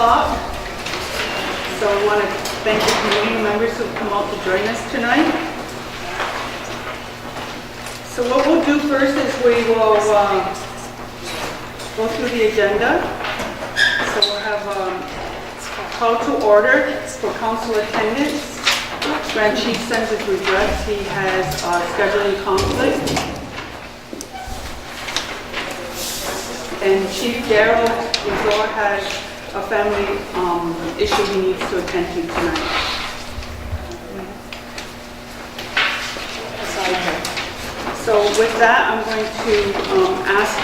o'clock. So I want to thank the community members who have come out to join us tonight. So what we'll do first is we will go through the agenda. So we'll have call to order for council attendance. Grand Chief sends his regrets. He has scheduling conflict. And Chief Daryl Resort has a family issue he needs to attend to tonight. So with that, I'm going to ask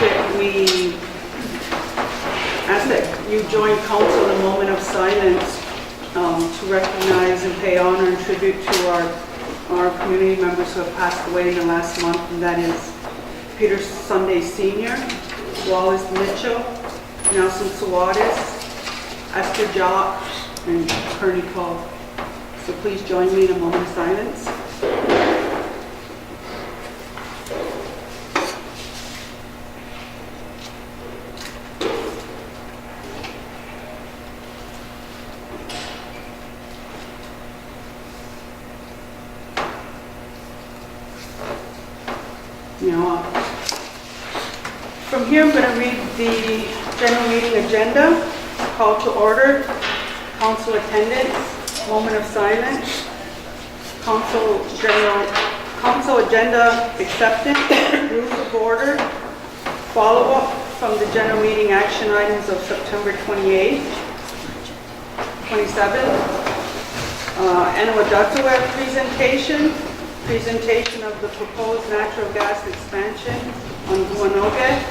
that you join council in a moment of silence to recognize and pay honor and tribute to our community members who have passed away in the last month, and that is Peter Sunday Sr., Wallace Mitchell, Nelson Suarez, Esther Jock, and Kearney Cole. So please join me in a moment of silence. From here, I'm going to read the general meeting agenda, call to order, council attendance, moment of silence, council agenda acceptance, rules of order, follow-up from the general meeting action items of September 28th, 27th, Anawadatua presentation of the proposed natural gas expansion on Guanoge,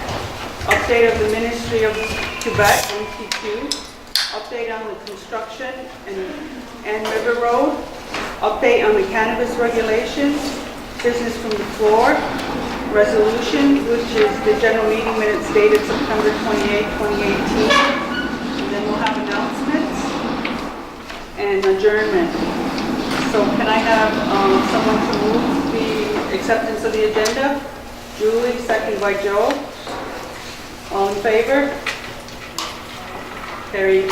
update of the Ministry of Quebec, MCA, update on the construction and River Road, update on the cannabis regulations, business from the floor, resolution, which is the general meeting minutes dated September 28, 2018, and then we'll have announcements and adjournment. So can I have someone to move the acceptance of the agenda? Julie, second by Joe. All in favor? Carried.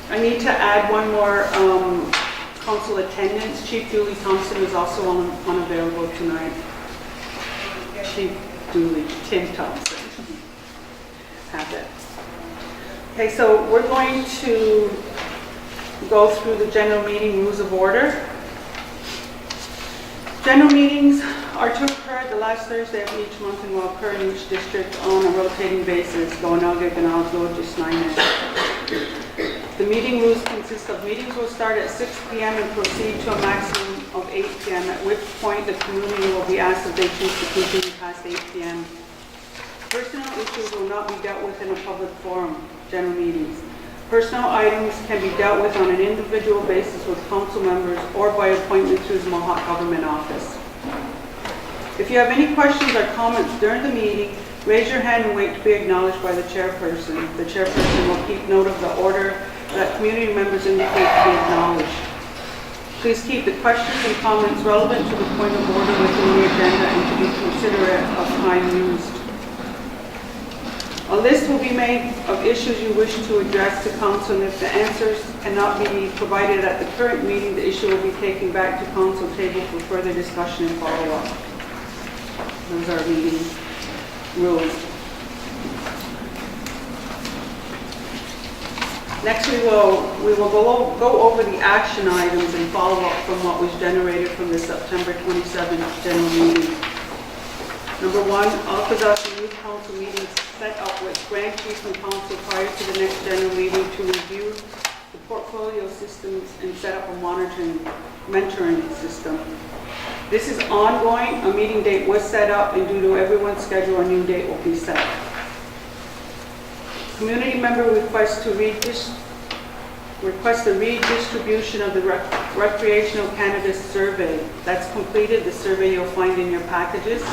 I need to add one more council attendance. Chief Dooley Thompson is also unavailable tonight. Chief Dooley, Tim Thompson. Have it. Okay, so we're going to go through the general meeting rules of order. General meetings are to occur the last Thursday of each month and will occur in each district on a rotating basis. Gonaga, Ganalgo, just 9 minutes. The meeting rules consist of meetings will start at 6 p.m. and proceed to a maximum of 8 p.m., at which point the community will be asked if they choose to continue past 8 p.m. Personal issues will not be dealt with in a public forum, general meetings. Personal items can be dealt with on an individual basis with council members or by appointment through the Mohawk Government Office. If you have any questions or comments during the meeting, raise your hand and wait to be acknowledged by the chairperson. The chairperson will keep note of the order that community members indicate to be acknowledged. Please keep the questions and comments relevant to the point of order within the agenda and to be considerate of time used. A list will be made of issues you wish to address to council, and if the answers cannot be provided at the current meeting, the issue will be taken back to council table for further discussion and follow-up. Those are meeting rules. Next, we will go over the action items and follow up from what was generated from the September 27th general meeting. Number 1, Akwesasne Youth Council meetings set up with Grand Chief and Council prior to the next general meeting to review the portfolio systems and set up a mentoring system. This is ongoing. A meeting date was set up, and due to everyone's schedule, a new date will be set. Community member requests the redistribution of the recreational cannabis survey. That's completed. The survey you'll find in your packages.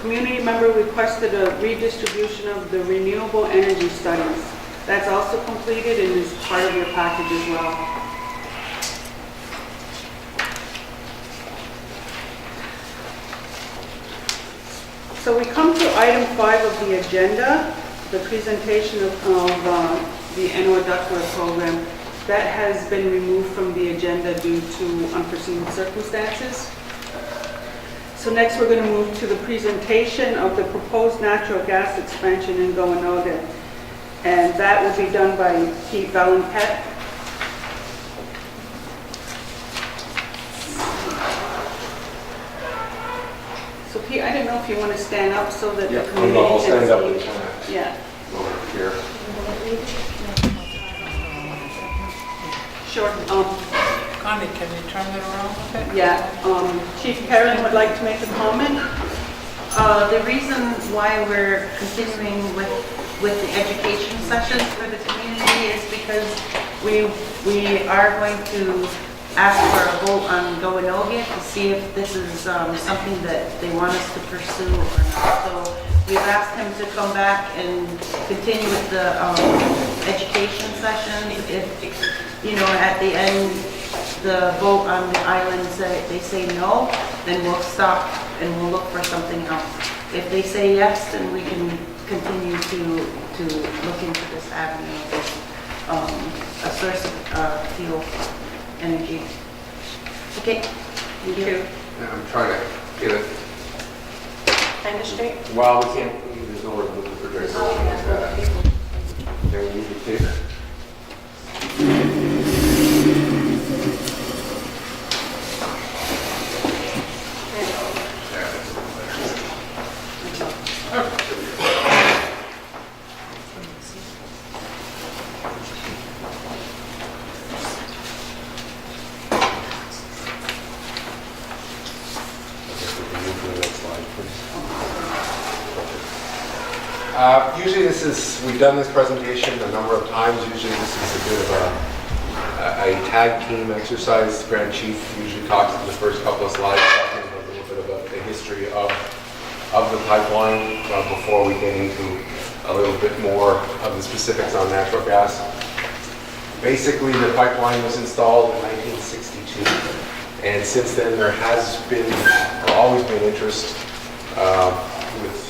Community member requested a redistribution of the renewable energy studies. That's also completed and is part of your package as well. So we come to item 5 of the agenda, the presentation of the NOAA ductwork program. That has been removed from the agenda due to unforeseen circumstances. So next we're going to move to the presentation of the proposed natural gas expansion in Goanoga. And that will be done by Pete Valenpet. So Pete, I don't know if you want to stand up so that the community I'll can stand up see. and kind of Yeah. over here. Sure. Connie, can you turn it around a bit? Yeah. Chief Perrin would like to make a comment. The reason why we're continuing with the education sessions for the community is because we are going to ask for a vote on Goanoga to see if this is something that they want us to pursue or not. So we've asked him to come back and continue with the education sessions. If, you know, at the end, the vote on the island they say no, then we'll stop and we'll look for something else. If they say yes, then we can continue to look into this avenue of a source of fuel energy. Okay, thank you. And I'm trying to get it. Kind of straight. Well, we can't, there's nowhere to move the refrigerator. Then we need to take it. Usually we've done this presentation a number of times. Usually this is a bit of a tag team exercise. The Grand Chief usually talks in the first couple of slides, talking a little bit about the history of the pipeline before we get into a little bit more of the specifics on natural gas. Basically, the pipeline was installed in 1962, and since then there has been, or always been interest with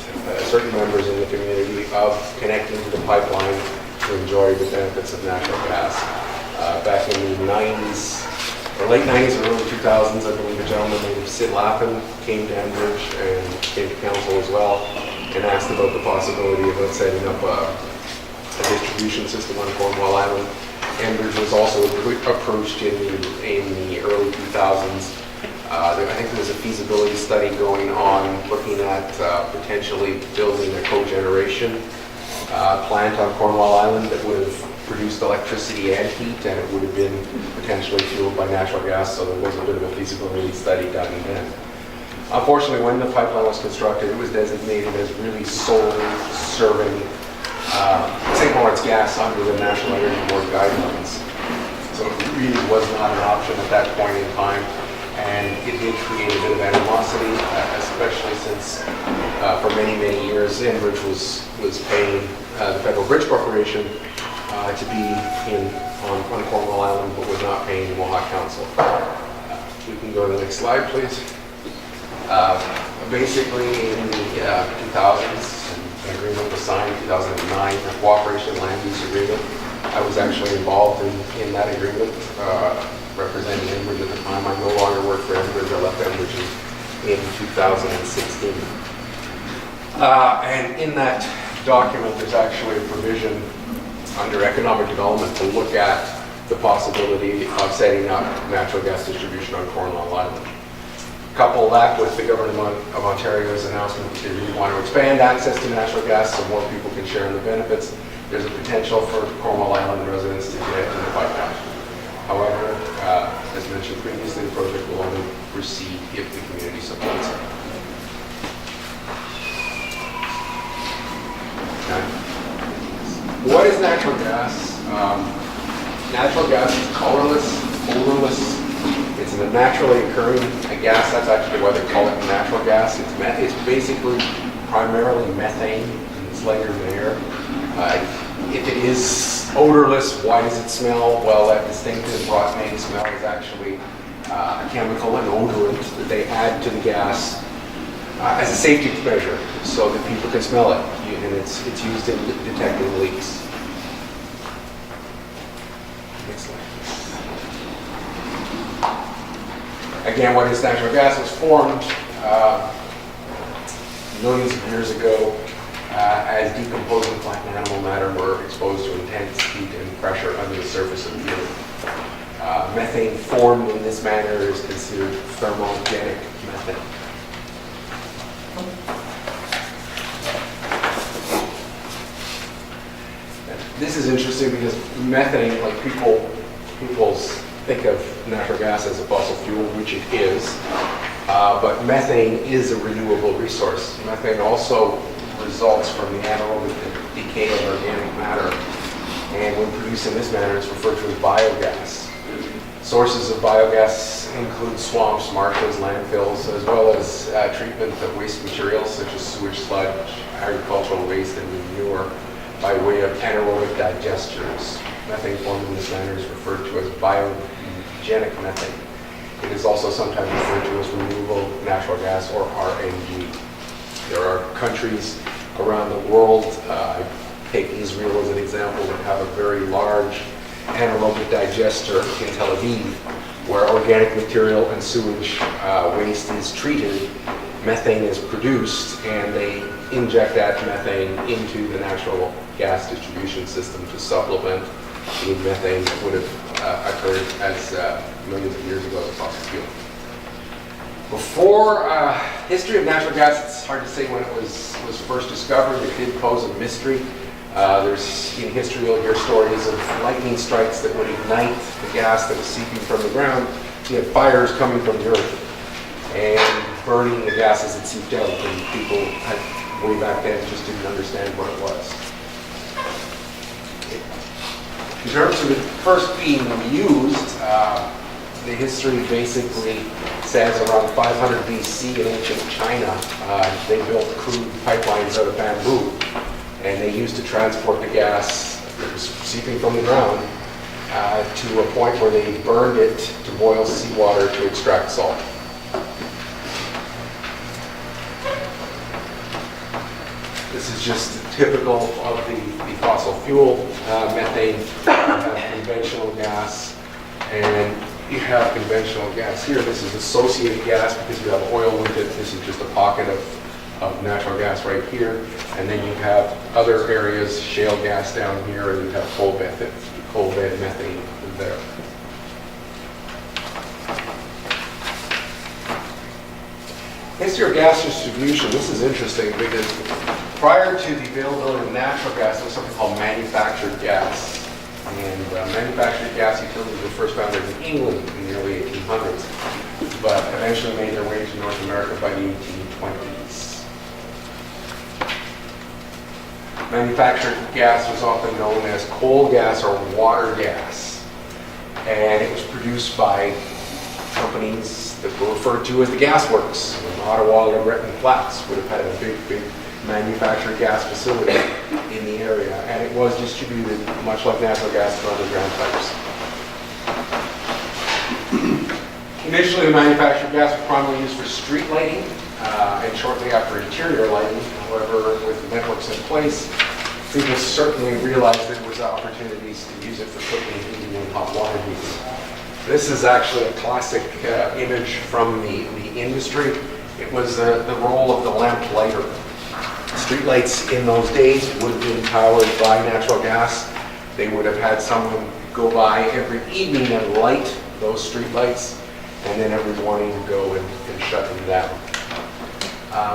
certain members in the community of connecting to the pipeline to enjoy the benefits of natural gas. Back in the 90s, or late 90s or early 2000s, I believe a gentleman named Sid Lappin came to Enbridge and came to council as well and asked about the possibility of setting up a distribution system on Cornwall Island. Enbridge was also approached in the early 2000s. I think there was a feasibility study going on looking at potentially building a cogeneration plant on Cornwall Island that would have produced electricity and heat, and it would have been potentially fueled by natural gas, so there was a bit of a feasibility study done then. Unfortunately, when the pipeline was constructed, it was designated as really solely serving St. Lawrence gas under the National Energy Board guidelines. So it really was not an option at that point in time. And it did create a bit of animosity, especially since for many, many years Enbridge was paying the Federal Bridge Corporation to be on Cornwall Island, but was not paying the Mohawk Council. We can go to the next slide, please. Basically, in the 2000s, an agreement was signed in 2009, a cooperation land use agreement. I was actually involved in that agreement. Representing Enbridge at the time. I no longer work for Enbridge. I left Enbridge in 2016. And in that document, there's actually a provision under economic development to look at the possibility of setting up natural gas distribution on Cornwall Island. Couple that with the government of Ontario's announcement that they really want to expand access to natural gas so more people can share in the benefits. There's a potential for Cornwall Island residents to connect to the pipeline. However, as mentioned previously, the project will only proceed if the community supports it. Okay. What is natural gas? Natural gas is colorless, odorless. It's a naturally occurring gas. That's actually why they call it natural gas. It's basically primarily methane. It's lighter than air. If it is odorless, why does it smell? Well, that distinctive rot-main smell is actually a chemical, an odorant that they add to the gas as a safety measure so that people can smell it. And it's used in detecting leaks. Next slide. Again, what is natural gas? Was formed millions of years ago as decomposing plant and animal matter were exposed to intense heat and pressure under the surface of the earth. Methane formed in this manner is considered thermogenic methane. This is interesting because methane, like people think of natural gas as a fossil fuel, which it is, but methane is a renewable resource. Methane also results from the anaerobic decay of organic matter, and when produced in this manner, it's referred to as biogas. Sources of biogas include swamps, marshes, landfills, as well as treatment of waste materials such as sewage sludge, agricultural waste, and manure by way of anaerobic digesters. Methane formed in this manner is referred to as biogenic methane. It is also sometimes referred to as renewable natural gas, or RNG. There are countries around the world, take Israel as an example, that have a very large anaerobic digester in Tel Aviv, where organic material and sewage waste is treated, methane is produced, and they inject that methane into the natural gas distribution system to supplement the methane that would have occurred as millions of years ago as a fossil fuel. Before history of natural gas, it's hard to say when it was first discovered. It did pose a mystery. There's in history you'll hear stories of lightning strikes that would ignite the gas that was seeping from the ground. You had fires coming from the earth and burning the gas as it seeped out, and people way back then just didn't understand what it was. In terms of it first being used, the history basically says around 500 BC in ancient China, they built crude pipelines out of bamboo, and they used to transport the gas that was seeping from the ground to a point where they burned it to boil seawater to extract salt. This is just typical of the fossil fuel, methane. You have conventional gas, and you have conventional gas here. This is associated gas because you have oil with it. This is just a pocket of natural gas right here. And then you have other areas, shale gas down here, and you have coal bed methane there. History of gas distribution. This is interesting because prior to the availability of natural gas, there was something called manufactured gas. And manufactured gas utilities were first founded in England in the early 1800s, but eventually made their way to North America by the 1820s. Manufactured gas was often known as coal gas or water gas, and it was produced by companies that were referred to as the gas works. Ottawa and Retton Flats would have had a big manufactured gas facility in the area, and it was distributed much like natural gas through underground pipes. Initially, the manufactured gas was primarily used for street lighting and shortly after interior lighting. However, with the networks in place, people certainly realized that there was opportunities to use it for cooking, heating, and hot water heating. This is actually a classic image from the industry. It was the role of the lamp lighter. Streetlights in those days would have been powered by natural gas. They would have had someone go by every evening and light those streetlights, and then every morning go and shut them down.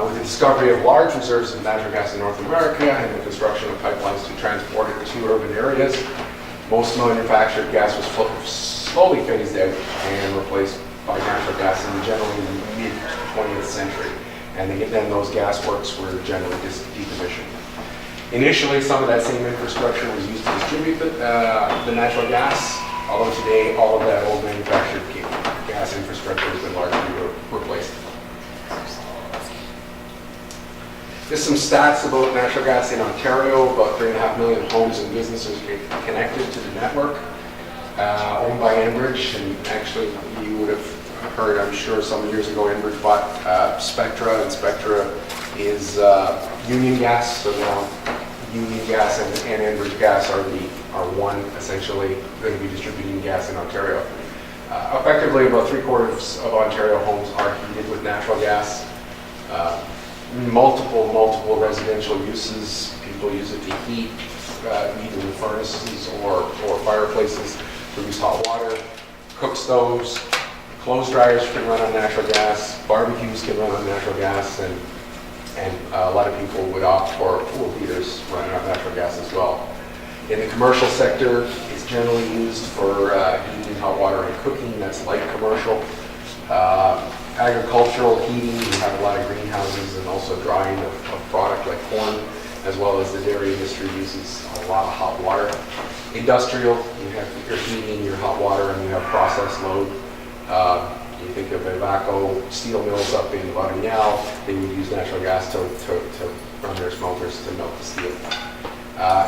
With the discovery of large reserves of natural gas in North America and the construction of pipelines to transport it to urban areas, most manufactured gas was slowly phased out and replaced by natural gas in generally the mid-20th century. And then those gas works were generally decommissioned. Initially, some of that same infrastructure was used to distribute the natural gas, although today all of that old manufactured gas infrastructure has been largely replaced. There's some stats about natural gas in Ontario. About 3.5 million homes and businesses get connected to the network, owned by Enbridge. And actually, you would have heard, I'm sure, some years ago, Enbridge bought Spectra, and Spectra is Union Gas. So now Union Gas and Enbridge Gas are one, essentially, going to be distributing gas in Ontario. Effectively, about 3/4 of Ontario homes are heated with natural gas. Multiple residential uses. People use it to heat, either in furnaces or fireplaces, produce hot water, cook stoves, clothes dryers can run on natural gas, barbecues can run on natural gas, and a lot of people would opt for pool heaters running on natural gas as well. In the commercial sector, it's generally used for heating hot water and cooking. That's light commercial. Agricultural heating, you have a lot of greenhouses and also drying of product like corn, as well as the dairy industry uses a lot of hot water. Industrial, you have your heating, your hot water, and you have process load. You think of Evaco steel mills up in Vaudreuil, they would use natural gas to run their smelters to melt the steel.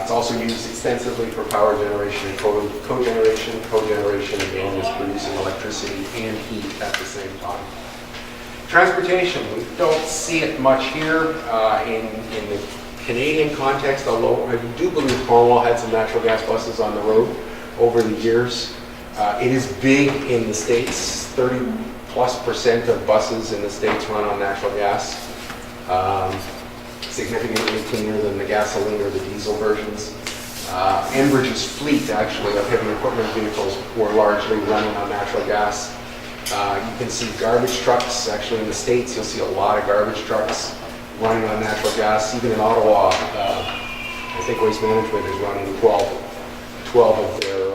It's also used extensively for power generation and cogeneration. Cogeneration, again, is producing electricity and heat at the same time. Transportation, we don't see it much here in the Canadian context, although I do believe Cornwall had some natural gas buses on the road over the years. It is big in the States. 30+% of buses in the States run on natural gas. Significantly cleaner than the gasoline or the diesel versions. Enbridge's fleet, actually, of heavy equipment vehicles were largely running on natural gas. You can see garbage trucks. Actually, in the States, you'll see a lot of garbage trucks running on natural gas. Even in Ottawa, I think Waste Management is running 12 of their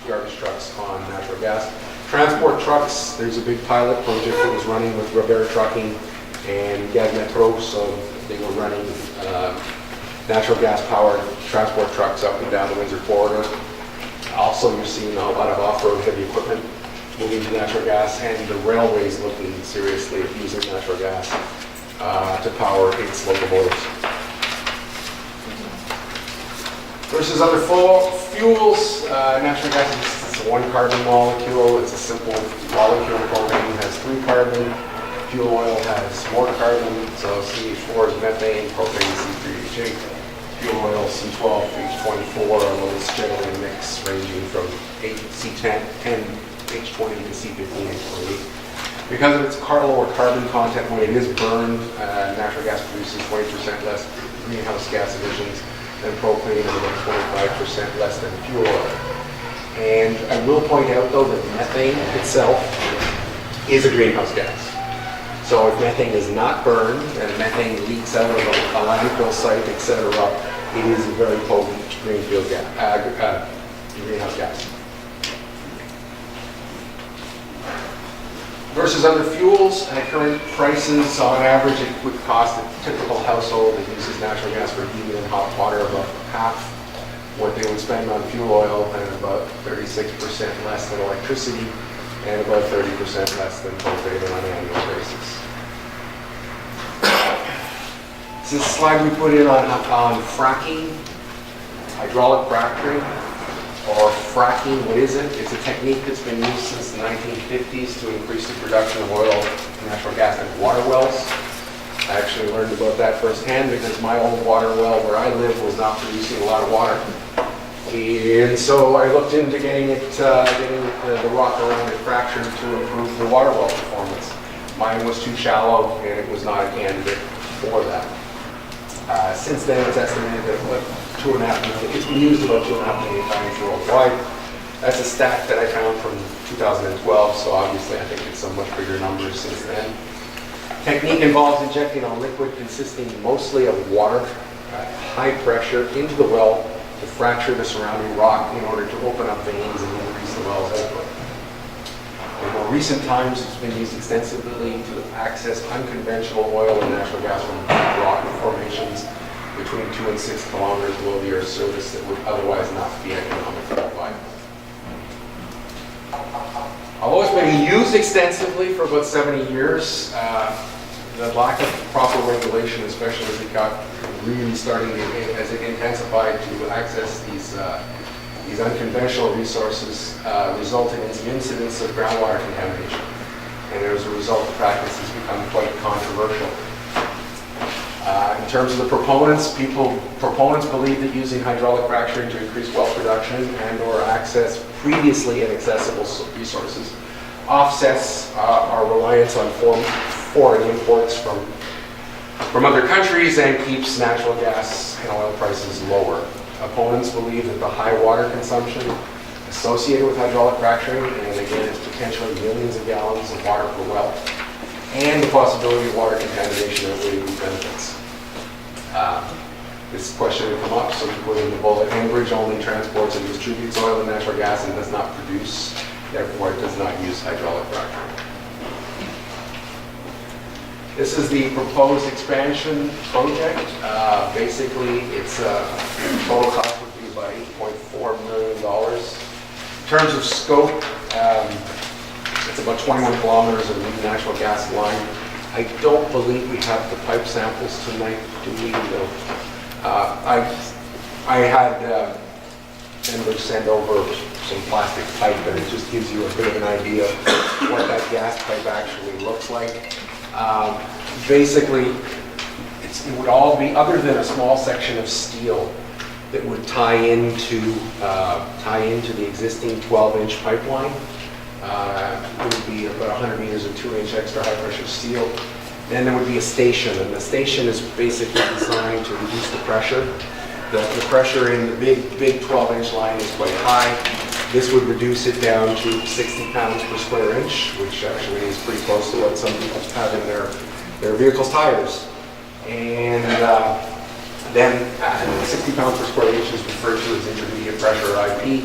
garbage trucks on natural gas. Transport trucks, there's a big pilot project that was running with Robert Trucking and Gaz Metro, so they were running natural gas powered transport trucks up and down the Windsor corridor. Also, you're seeing a lot of off-road heavy equipment moving to natural gas, and the railways looking seriously at using natural gas to power its locomotives. Versus other fuels, natural gas is a one carbon molecule. It's a simple molecule. Propane has 3 carbon. Fuel oil has more carbon. So CH4 is methane, propane is C3H8. Fuel oil C12 H24, although it's generally a mix ranging from C10 H20 to C15 H28. Because of its lower carbon content, when it is burned, natural gas produces 20% less greenhouse gas emissions than propane and about 25% less than fuel oil. And I will point out, though, that methane itself is a greenhouse gas. So if methane is not burned and methane leaks out of a landfill site, etc., it is a very potent greenhouse gas. Versus other fuels, at current prices, on average, it would cost a typical household that uses natural gas for heating and hot water about half what they would spend on fuel oil, and about 36% less than electricity, and about 30% less than propane on an annual basis. This is a slide we put in on fracking, hydraulic fracturing, or fracking. What is it? It's a technique that's been used since the 1950s to increase the production of oil, natural gas, and water wells. I actually learned about that firsthand because my old water well where I live was not producing a lot of water. And so I looked into getting the rock around it fractured to improve the water well performance. Mine was too shallow and it was not a candidate for that. Since then, it's estimated that it's been used about 2.5 million times worldwide. That's a stat that I found from 2012, so obviously I think it's a much bigger number since then. Technique involves injecting a liquid consisting mostly of water at high pressure into the well to fracture the surrounding rock in order to open up veins and increase the well's output. In more recent times, it's been used extensively to access unconventional oil and natural gas from rock formations between 2 and 6 kilometers below the Earth's surface that would otherwise not be economically viable. Although it's been used extensively for about 70 years, the lack of proper regulation, especially as it got really starting, as it intensified to access these unconventional resources, resulting in some incidents of groundwater contamination. And as a result, the practice has become quite controversial. In terms of the proponents, proponents believe that using hydraulic fracturing to increase well production and/or access previously inaccessible resources offsets our reliance on foreign imports from other countries and keeps natural gas and oil prices lower. Opponents believe that the high water consumption associated with hydraulic fracturing, and again, it's potentially millions of gallons of water per well, and the possibility of water contamination outweigh these benefits. This question will come up, so we put in the bullet, Enbridge only transports and distributes oil and natural gas and does not produce, therefore it does not use hydraulic fracturing. This is the proposed expansion project. Basically, its total cost would be about $8.4 million. In terms of scope, it's about 21 kilometers of new natural gas line. I don't believe we have the pipe samples tonight, do we? No. I had Enbridge send over some plastic pipe, and it just gives you a bit of an idea of what that gas pipe actually looks like. Basically, it would all be, other than a small section of steel that would tie into the existing 12-inch pipeline. It would be about 100 meters of 2-inch extra high-pressure steel. Then there would be a station, and the station is basically designed to reduce the pressure. The pressure in the big 12-inch line is quite high. This would reduce it down to 60 pounds per square inch, which actually is pretty close to what some people have in their vehicle's tires. And then 60 pounds per square inch is referred to as intermediate pressure, IP.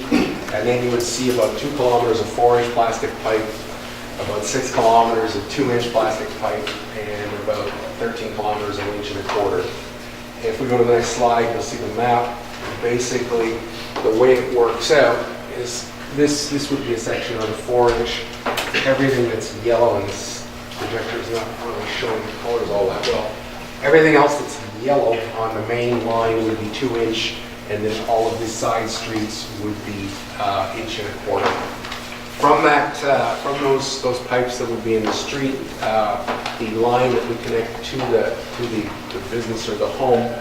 And then you would see about 2 kilometers of 4-inch plastic pipe, about 6 kilometers of 2-inch plastic pipe, and about 13 kilometers of 1.25 inch. If we go to the next slide, you'll see the map. Basically, the way it works out is this would be a section on a 4-inch. Everything that's yellow, and this projector is not really showing the colors all that well. Everything else that's yellow on the main line would be 2-inch, and then all of the side streets would be 1.25 inch. From those pipes that would be in the street, the line that would connect to the business or the home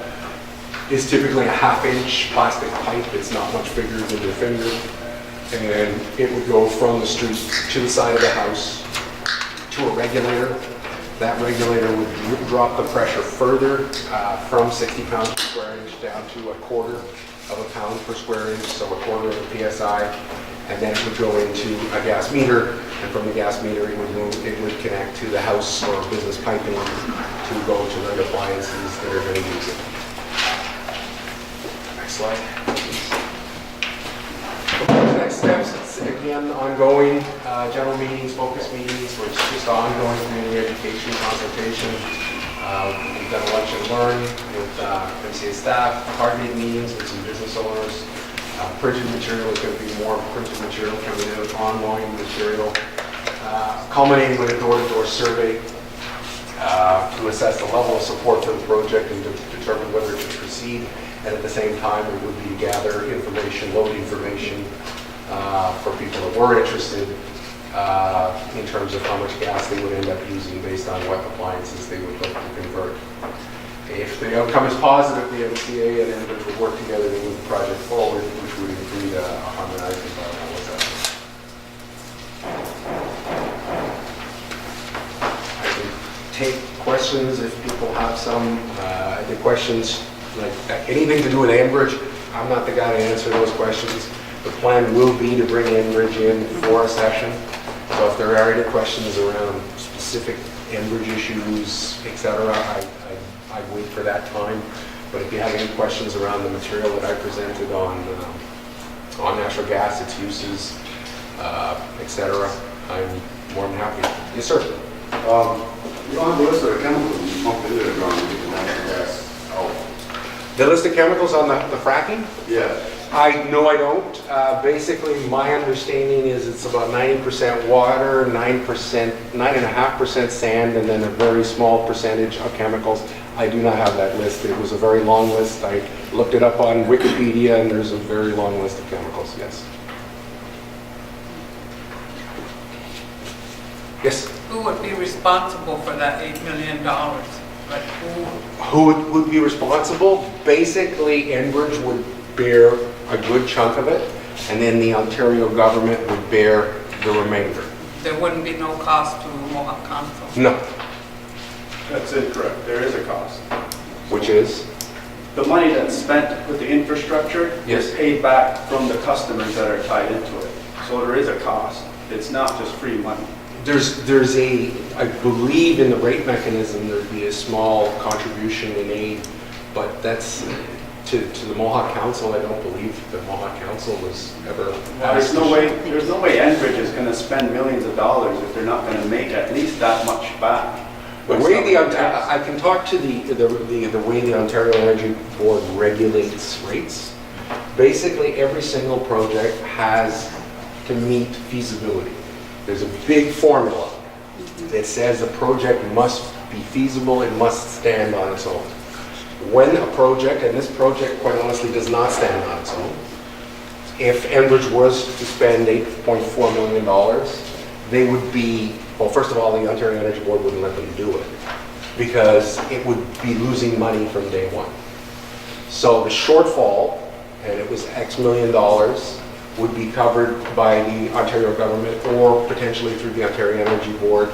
is typically a 1/2 inch plastic pipe. It's not much bigger than your finger, and it would go from the street to the side of the house to a regulator. That regulator would drop the pressure further from 60 pounds per square inch down to 1/4 of a pound per square inch, so 1/4 of a PSI. And then it would go into a gas meter, and from the gas meter it would connect to the house or business piping to go to the appliances that are going to use it. Next slide. The next steps, it's again ongoing general meetings, focus meetings, where it's just ongoing community education, consultation. We've done a lunch and learn with MCA staff, targeted meetings with some business owners. Printed material is going to be more printed material coming out, online material, culminating with a door-to-door survey to assess the level of support for the project and to determine whether to proceed. And at the same time, it would be to gather information, load information for people that were interested in terms of how much gas they would end up using based on what appliances they would look to convert. If the outcome is positive, the MCA and Enbridge would work together to move the project forward, which would include a harmonized environmental assessment. I can take questions if people have some. The questions, like anything to do with Enbridge, I'm not the guy to answer those questions. The plan will be to bring Enbridge in for a session. So if there are any questions around specific Enbridge issues, etc., I'd wait for that time. But if you have any questions around the material that I presented on natural gas, its uses, etc., I'm more than happy. Yes, sir. You don't have the list of the chemicals you pump into the ground to get the natural gas out. The list of chemicals on the fracking? Yeah. I don't. Basically, my understanding is it's about 90% water, 9.5% sand, and then a very small percentage of chemicals. I do not have that list. It was a very long list. I looked it up on Wikipedia, and there's a very long list of chemicals, yes. Yes? Who would be responsible for that $8 million? Like who? Who would be responsible? Basically, Enbridge would bear a good chunk of it, and then the Ontario government would bear the remainder. There wouldn't be no cost to Mohawk Council? No. That's incorrect. There is a cost. Which is? The money that's spent with the infrastructure Yes. is paid back from the customers that are tied into it. So there is a cost. It's not just free money. There's a, I believe in the rate mechanism, there'd be a small contribution in aid, but that's to the Mohawk Council. I don't believe the Mohawk Council was ever There's no way Enbridge is going to spend millions of dollars if they're not going to make at least that much back. The way I can talk to the way the Ontario Energy Board regulates rates. Basically, every single project has to meet feasibility. There's a big formula that says a project must be feasible, it must stand on its own. When a project, and this project quite honestly does not stand on its own, if Enbridge was to spend $8.4 million, they would be, well, first of all, the Ontario Energy Board wouldn't let them do it because it would be losing money from day one. So the shortfall, and it was X million dollars, would be covered by the Ontario government or potentially through the Ontario Energy Board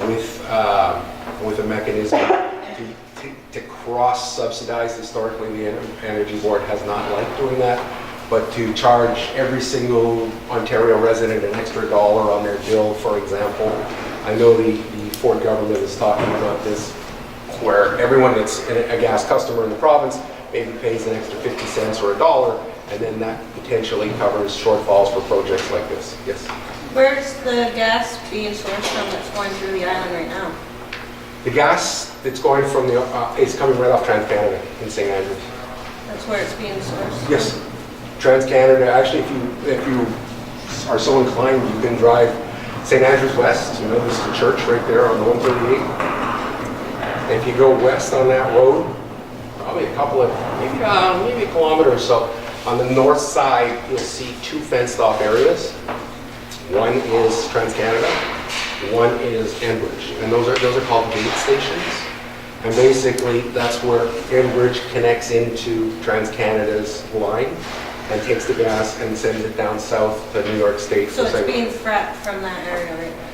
with a mechanism to cross-subsidize. Historically, the Energy Board has not liked doing that, but to charge every single Ontario resident an extra dollar on their bill, for example. I know the Ford government is talking about this, where everyone that's a gas customer in the province maybe pays an extra 50 cents or a dollar, and then that potentially covers shortfalls for projects like this. Yes? Where's the gas being sourced from that's going through the island right now? The gas that's going from is coming right off TransCanada in St. Andrews. That's where it's being sourced? Yes. TransCanada, actually, if you are so inclined, you can drive St. Andrews West. You know, this is the church right there on the 138. If you go west on that road, probably a couple of, maybe a kilometer or so, on the north side, you'll see two fenced-off areas. One is TransCanada, one is Enbridge, and those are called gate stations. And basically, that's where Enbridge connects into TransCanada's line and takes the gas and sends it down south to New York State. So it's being fracked from that area right now?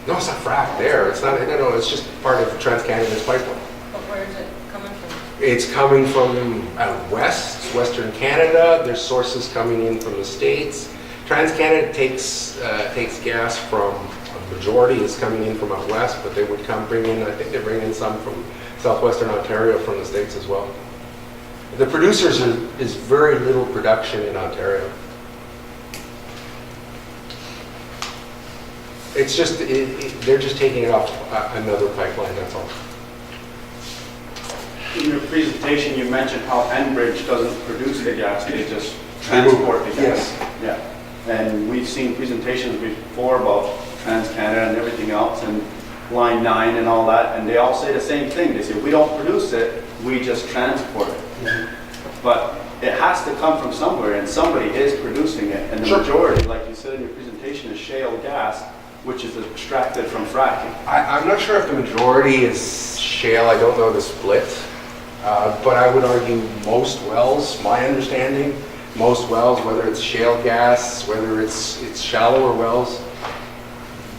No, it's not fracked there. It's not. No, it's just part of TransCanada's pipeline. But where is it coming from? It's coming from out west, Western Canada. There's sources coming in from the States. TransCanada takes gas from, a majority is coming in from out west, but they would bring in, I think they bring in some from southwestern Ontario from the States as well. The producers is very little production in Ontario. It's just, they're just taking it off another pipeline, that's all. In your presentation, you mentioned how Enbridge doesn't produce the gas, they just transport the gas. Yes. Yeah. And we've seen presentations before about TransCanada and everything else, and Line 9 and all that, and they all say the same thing. They say, we don't produce it, we just transport it. Mm-hmm. But it has to come from somewhere, and somebody is producing it. And the majority, like you said in your presentation, is shale gas, which is extracted from fracking. I'm not sure if the majority is shale. I don't know the split. But I would argue most wells, my understanding, most wells, whether it's shale gas, whether it's shallower wells,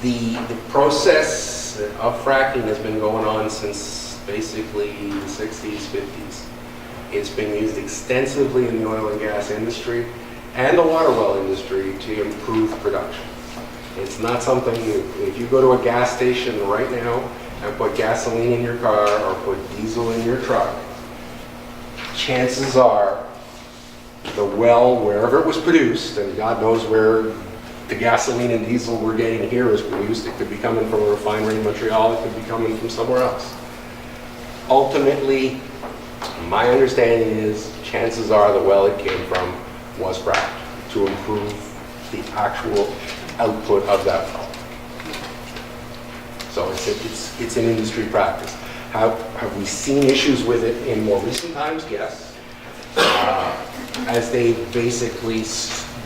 the process of fracking has been going on since basically the 60s, 50s. It's been used extensively in the oil and gas industry and the water well industry to improve production. It's not something new. If you go to a gas station right now and put gasoline in your car or put diesel in your truck, chances are the well, wherever it was produced, and God knows where the gasoline and diesel we're getting here is produced. It could be coming from a refinery in Montreal, it could be coming from somewhere else. Ultimately, my understanding is chances are the well it came from was cracked to improve the actual output of that well. So it's an industry practice. Have we seen issues with it in more recent times? Yes. As they've basically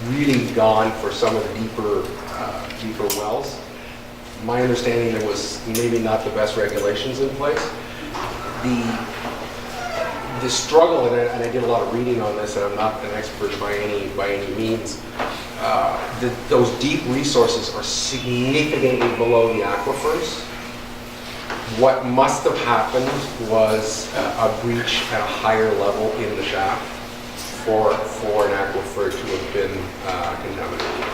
really gone for some of the deeper wells. My understanding, there was maybe not the best regulations in place. The struggle, and I did a lot of reading on this, and I'm not an expert by any means, those deep resources are significantly below the aquifers. What must have happened was a breach at a higher level in the shaft for an aquifer to have been contaminated.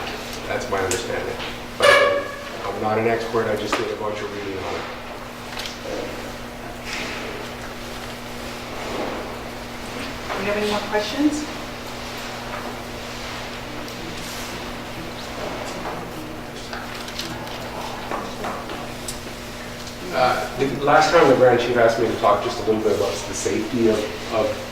That's my understanding. But again, I'm not an expert, I just did a bunch of reading on it. Do you have any more questions? The last time the Grand Chief asked me to talk just a little bit about the safety of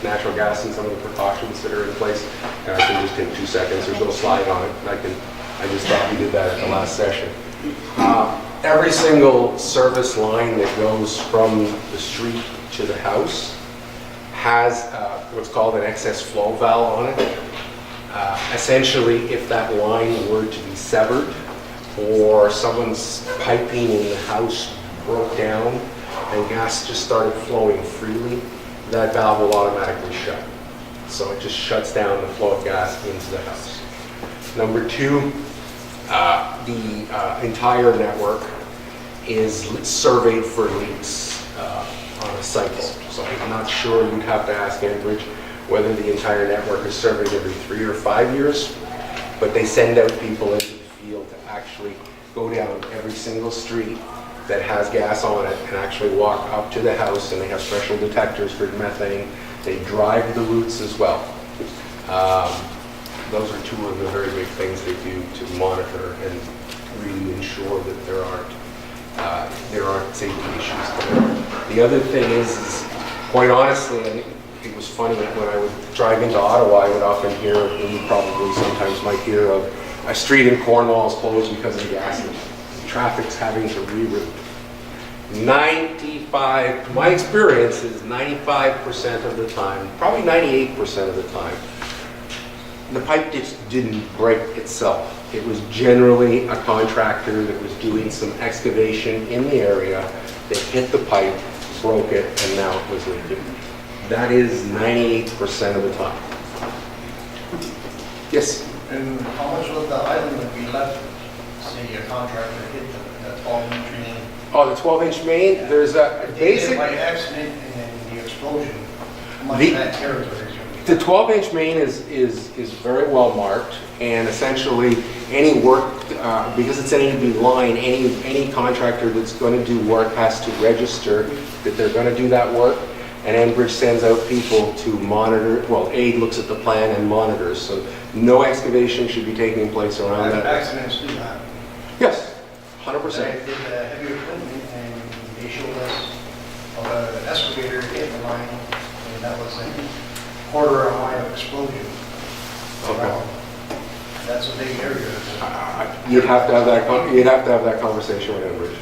natural gas and some of the precautions that are in place. And I can just take 2 seconds. There's no slide on it. I just thought we did that at the last session. Every single service line that goes from the street to the house has what's called an excess flow valve on it. Essentially, if that line were to be severed or someone's piping in the house broke down and gas just started flowing freely, that valve will automatically shut. So it just shuts down the flow of gas into the house. Number 2, the entire network is surveyed for leaks on a cycle. So I'm not sure, you'd have to ask Enbridge whether the entire network is surveyed every 3 or 5 years, but they send out people into the field to actually go down every single street that has gas on it and actually walk up to the house, and they have special detectors for methane. They drive the routes as well. Those are 2 of the very big things they do to monitor and really ensure that there aren't safety issues there. The other thing is quite honestly, and it was funny when I would drive into Ottawa, I would often hear, and you probably sometimes might hear, of a street in Cornwall is closed because of gas. Traffic's having to reroute. My experience is 95% of the time, probably 98% of the time, the pipe just didn't break itself. It was generally a contractor that was doing some excavation in the area. They hit the pipe, broke it, and now it was leaking. That is 98% of the time. Yes? And how much of the island would be left, say a contractor hit the 12-inch main? Oh, the 12-inch main, there's a If they basic... hit by accident and then the explosion, how much The- of that territory is going to be? The 12-inch main is very well marked, and essentially any work, because it's an A-B line, any contractor that's going to do work has to register that they're going to do that work, and Enbridge sends out people to monitor, well, A looks at the plan and monitors, so no excavation should be taking place around that. Accidents do happen. Yes, I 100%. did heavy equipment and they showed us an excavator hit the line, and that was a quarter of a mile explosion. Okay. That's a big area. You'd have to have that conversation with Enbridge.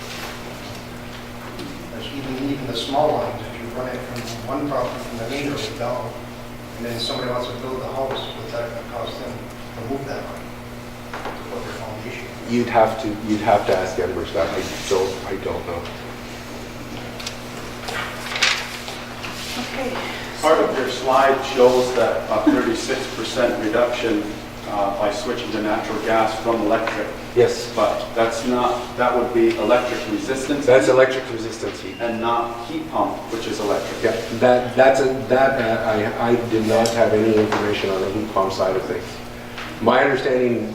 There's even the small lines, if you run it from one property from the main road down, and then somebody wants to build a house, what's that going to cost them to move that line? To put their foundation. You'd have to ask Enbridge that. I don't know. Okay. Part of your slide shows that a 36% reduction by switching to natural gas from electric, Yes, but that's not, that would be electric resistance. that's heat electric resistance heat. and not heat pump, which is electric. Yeah, I did not have any information on the heat pump side of things. My understanding,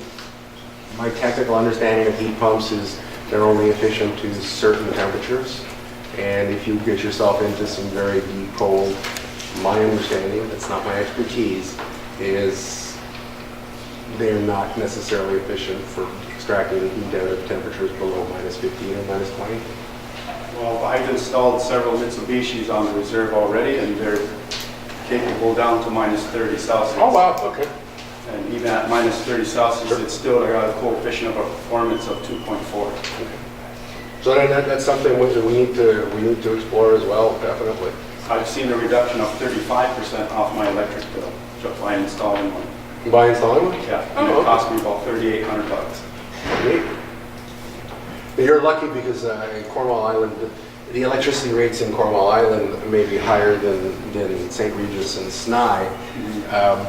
my technical understanding of heat pumps is they're only efficient to certain temperatures, and if you get yourself into some very deep cold, my understanding, that's not my expertise, is they're not necessarily efficient for extracting the heat out of temperatures below -15 or -20. Well, I've installed several Mitsubishis on the reserve already, and they're capable down to -30 Celsius. Oh, wow, okay. And even at minus 30 Celsius, it's still got a coefficient of a performance of 2.4. So that's something we need to explore as well, definitely. I've seen a reduction of 35% off my electric bill just by installing one. By installing one? Yeah, and Oh, it cost me about $3,800. Neat. You're lucky because in Cornwall Island, the electricity rates in Cornwall Island may be higher than St. Regis and Snai,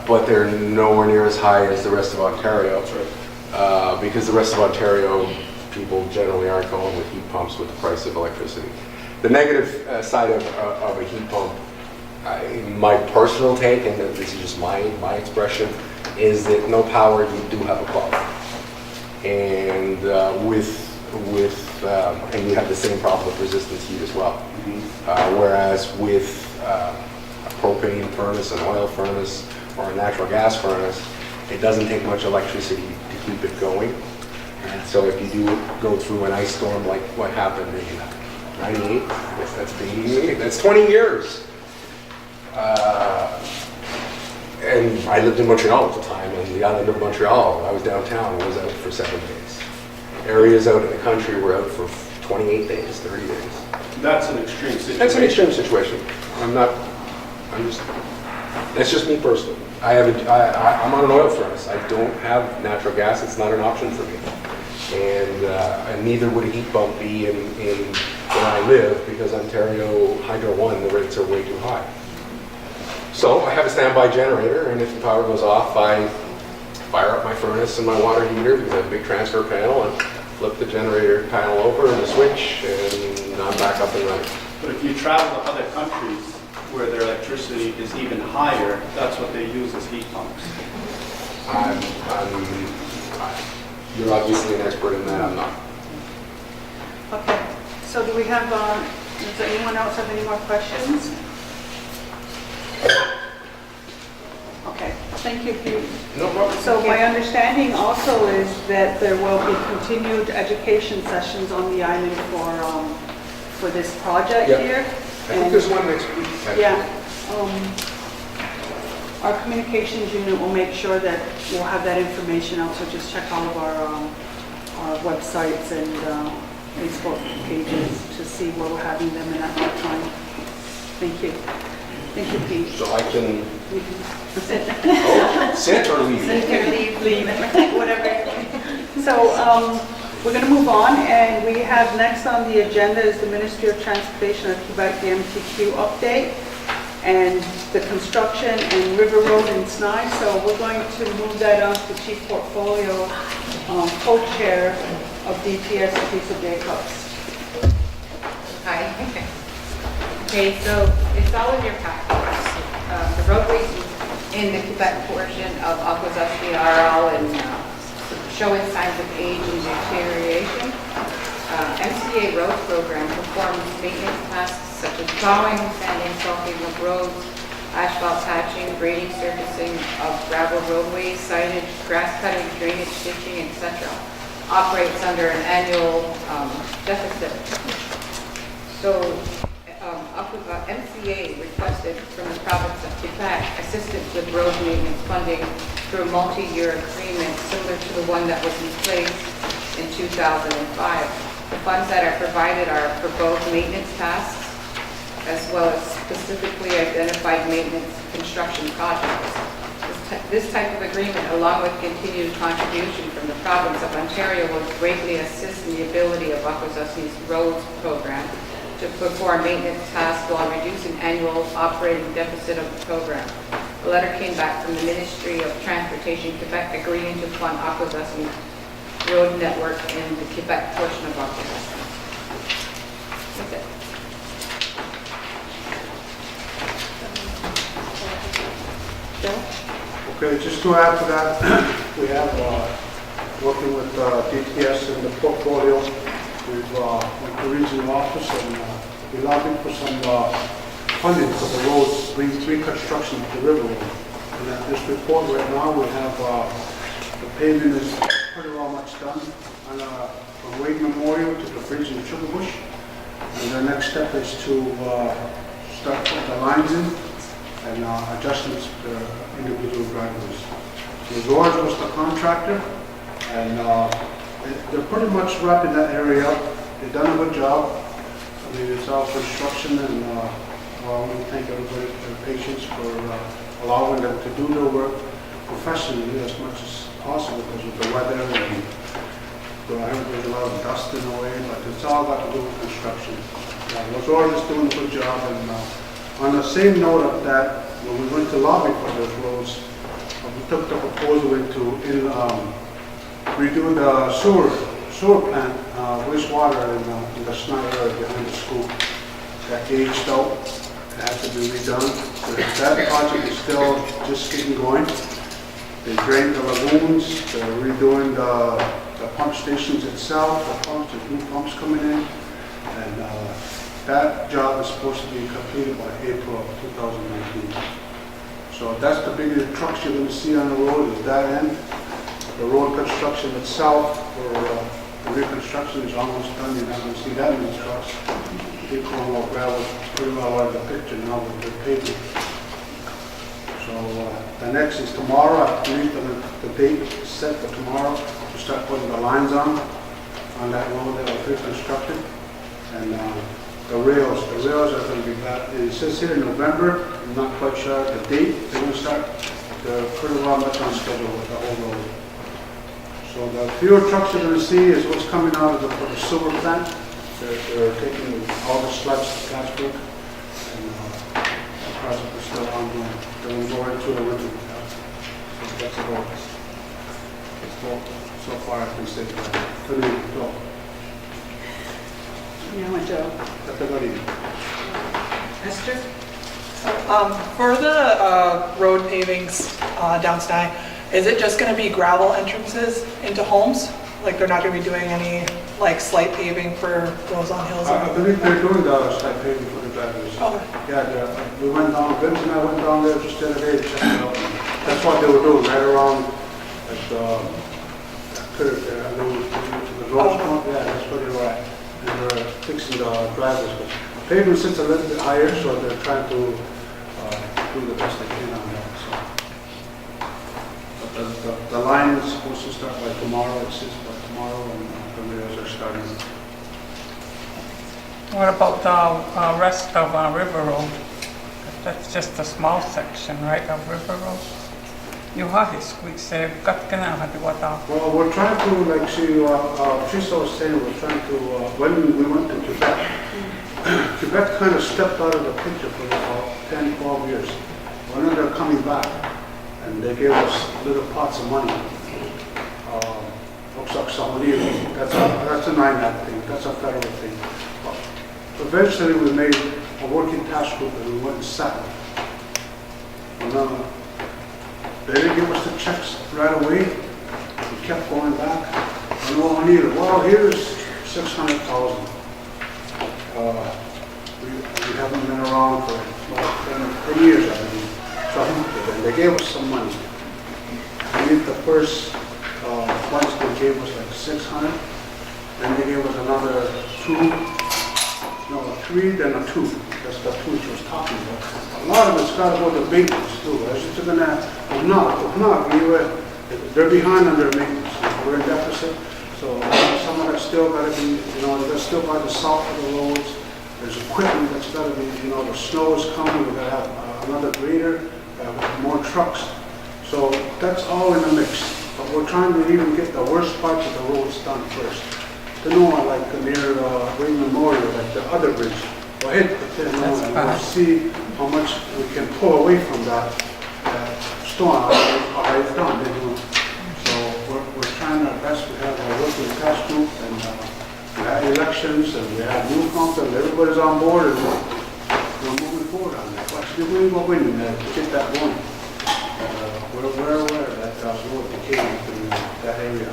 but they're nowhere near as high as the rest of Ontario. That's right. Because the rest of Ontario, people generally aren't going with heat pumps with the price of electricity. The negative side of a heat pump, my personal take, and this is just my expression, is that no power, you do have a problem. And and you have the same problem with resistance heat as well. Whereas with a propane furnace, an oil furnace, or a natural gas furnace, it doesn't take much electricity to keep it going. And so if you do go through an ice storm like what happened in 98, I guess that's 88, that's 20 years. And I lived in Montreal at the time, and the island of Montreal, I was downtown, was out for 7 days. Areas out in the country were out for 28 days, 30 days. That's an extreme situation. That's an extreme situation. That's just me personally. I'm on an oil furnace. I don't have natural gas. It's not an option for me. And neither would a heat pump be in where I live, because Ontario Hydro 1, the rates are way too high. So I have a standby generator, and if the power goes off, I fire up my furnace and my water heater, because I have a big transfer panel, and flip the generator panel over and the switch, and I'm back up and running. But if you travel to other countries where their electricity is even higher, that's what they use as heat pumps. You're obviously an expert in that, I'm not. Okay, so do we have, does anyone else have any more questions? Okay, thank you, Pete. No problem. So my understanding also is that there will be continued education sessions on the island for this project Yeah. here. I think there's one next week, actually. Yeah. Our communications unit will make sure that we'll have that information out, so just check all of our websites and Facebook pages to see where we're having them and at what time. Thank you. Thank you, Pete. So I can You can sit or leave? leave, whatever. So we're going to move on, and we have next on the agenda is the Ministry of Transportation of Quebec, the MTQ update, and the construction and River Road in Snai. So we're going to move that on to Chief Portfolio Co-Chair of DTS, Lisa Jacobs. Hi. Okay, so it's all in your package. The roadways in the Quebec portion of Akwesasne are all showing signs of age and deterioration. MCA road program performs maintenance tasks such as plowing, sanding, salting of roads, asphalt patching, grading, surfacing of gravel roadways, signage, grass cutting, drainage, ditching, etc. Operates under an annual deficit. So MCA requested from the province of Quebec assistance with road maintenance funding through a multi-year agreement similar to the one that was in place in 2005. The funds that are provided are for both maintenance tasks as well as specifically identified maintenance construction projects. This type of agreement, along with continued contribution from the province of Ontario, will greatly assist in the ability of Akwesasne's roads program to perform maintenance tasks while reducing annual operating deficit of the program. A letter came back from the Ministry of Transportation Quebec agreeing to fund Akwesasne's road network in the Quebec portion of Akwesasne. That's it. Okay, just to add to that, we have, working with DTS in the portfolio, with the regional office, and we lobbied for some funding for the roads, reconstruction of the river road. And at this report right now, we have the pavement is pretty well much done from Wade Memorial to the bridge in Sugar Bush. And the next step is to start putting the lines in and adjustments to individual driveways. So George was the contractor, and they're pretty much wrapping that area up. They've done a good job. I mean, it's all construction, and I want to thank everybody for their patience for allowing them to do their work professionally as much as possible because of the weather and there's a lot of dust in the way, but it's all got to do with construction. George is doing a good job, and on the same note of that, when we went to lobby for those roads, we took the proposal into redo the sewer plant, wastewater in the Schneider area behind the school. That aged out, it has to be redone. So that project is still just getting going. They drained the lagoons, they're redoing the pump stations itself, the pumps, there's new pumps coming in, and that job is supposed to be completed by April of 2019. So that's the biggest trucks you're going to see on the road is that end. The road construction itself, or the reconstruction is almost done. You're not going to see that many trucks. Big corner gravel is pretty well out of the picture now with the pavement. So the next is tomorrow. I believe the date is set for tomorrow to start putting the lines on that road that was reconstructed. And the rails are going to be back. It says here in November. I'm not quite sure the date they're going to start. They're pretty well much on schedule with the whole road. So the fewer trucks you're going to see is what's coming out of the sewer plant. They're taking all the sludge to Plattsburgh, and the project is still ongoing. They're going to go right through the winter. So that's about so far I can say that. Good evening, Joe. Yeah, Joe. That's a good evening. Esther? For the road pavings down Sny, is it just going to be gravel entrances into homes? Like they're not going to be doing any like slight paving for those on hills? I believe they're doing the site paving for the drivers. Oh. Yeah, we went down, Vince and I went down there just the other day to check it out. That's what they were doing, right around at curve there. I know the road, yeah, that's where they were at. And they're fixing the drivers. Pavement sits a little bit higher, so they're trying to do the best they can on that. So. But the line is supposed to start by tomorrow, it sits by tomorrow, and the rails are starting. What about the rest of River Road? That's just a small section, right, of River Road? You have it, we say, Well, we're trying to, like Teresa was saying, we're trying to, when we went to Quebec, Quebec kind of stepped out of the picture for about 10, 12 years. When they're coming back, and they gave us little pots of money. Looks like somebody, that's a NIMAC thing, that's a federal thing. But eventually we made a working task group and we went and sat. And they didn't give us the checks right away. We kept going back. And I needed, well, here's 600,000. We haven't been around for about 10 years, I believe. So they gave us some money. I think the first once they gave us like 600, then they gave us another 3, then a 2. That's the 2 she was talking about. A lot of it's got to go to maintenance too. They're behind on their maintenance. We're in deficit. So some of that's still got to be, they're still got to salt for the roads. There's equipment that's got to be, the snow is coming. We've got to have another grader, more trucks. So that's all in the mix. But we're trying to even get the worst parts of the roads done first. To know, like near Wayne Memorial, like the other bridge. Go ahead, and we'll see how much we can pull away from that storm. How it's done. So we're trying our best. We have a working task group, and we had elections, and we had new council, and everybody's on board, and we're moving forward on that. Actually, we're winning to get that going. We're aware that road decaying in that area.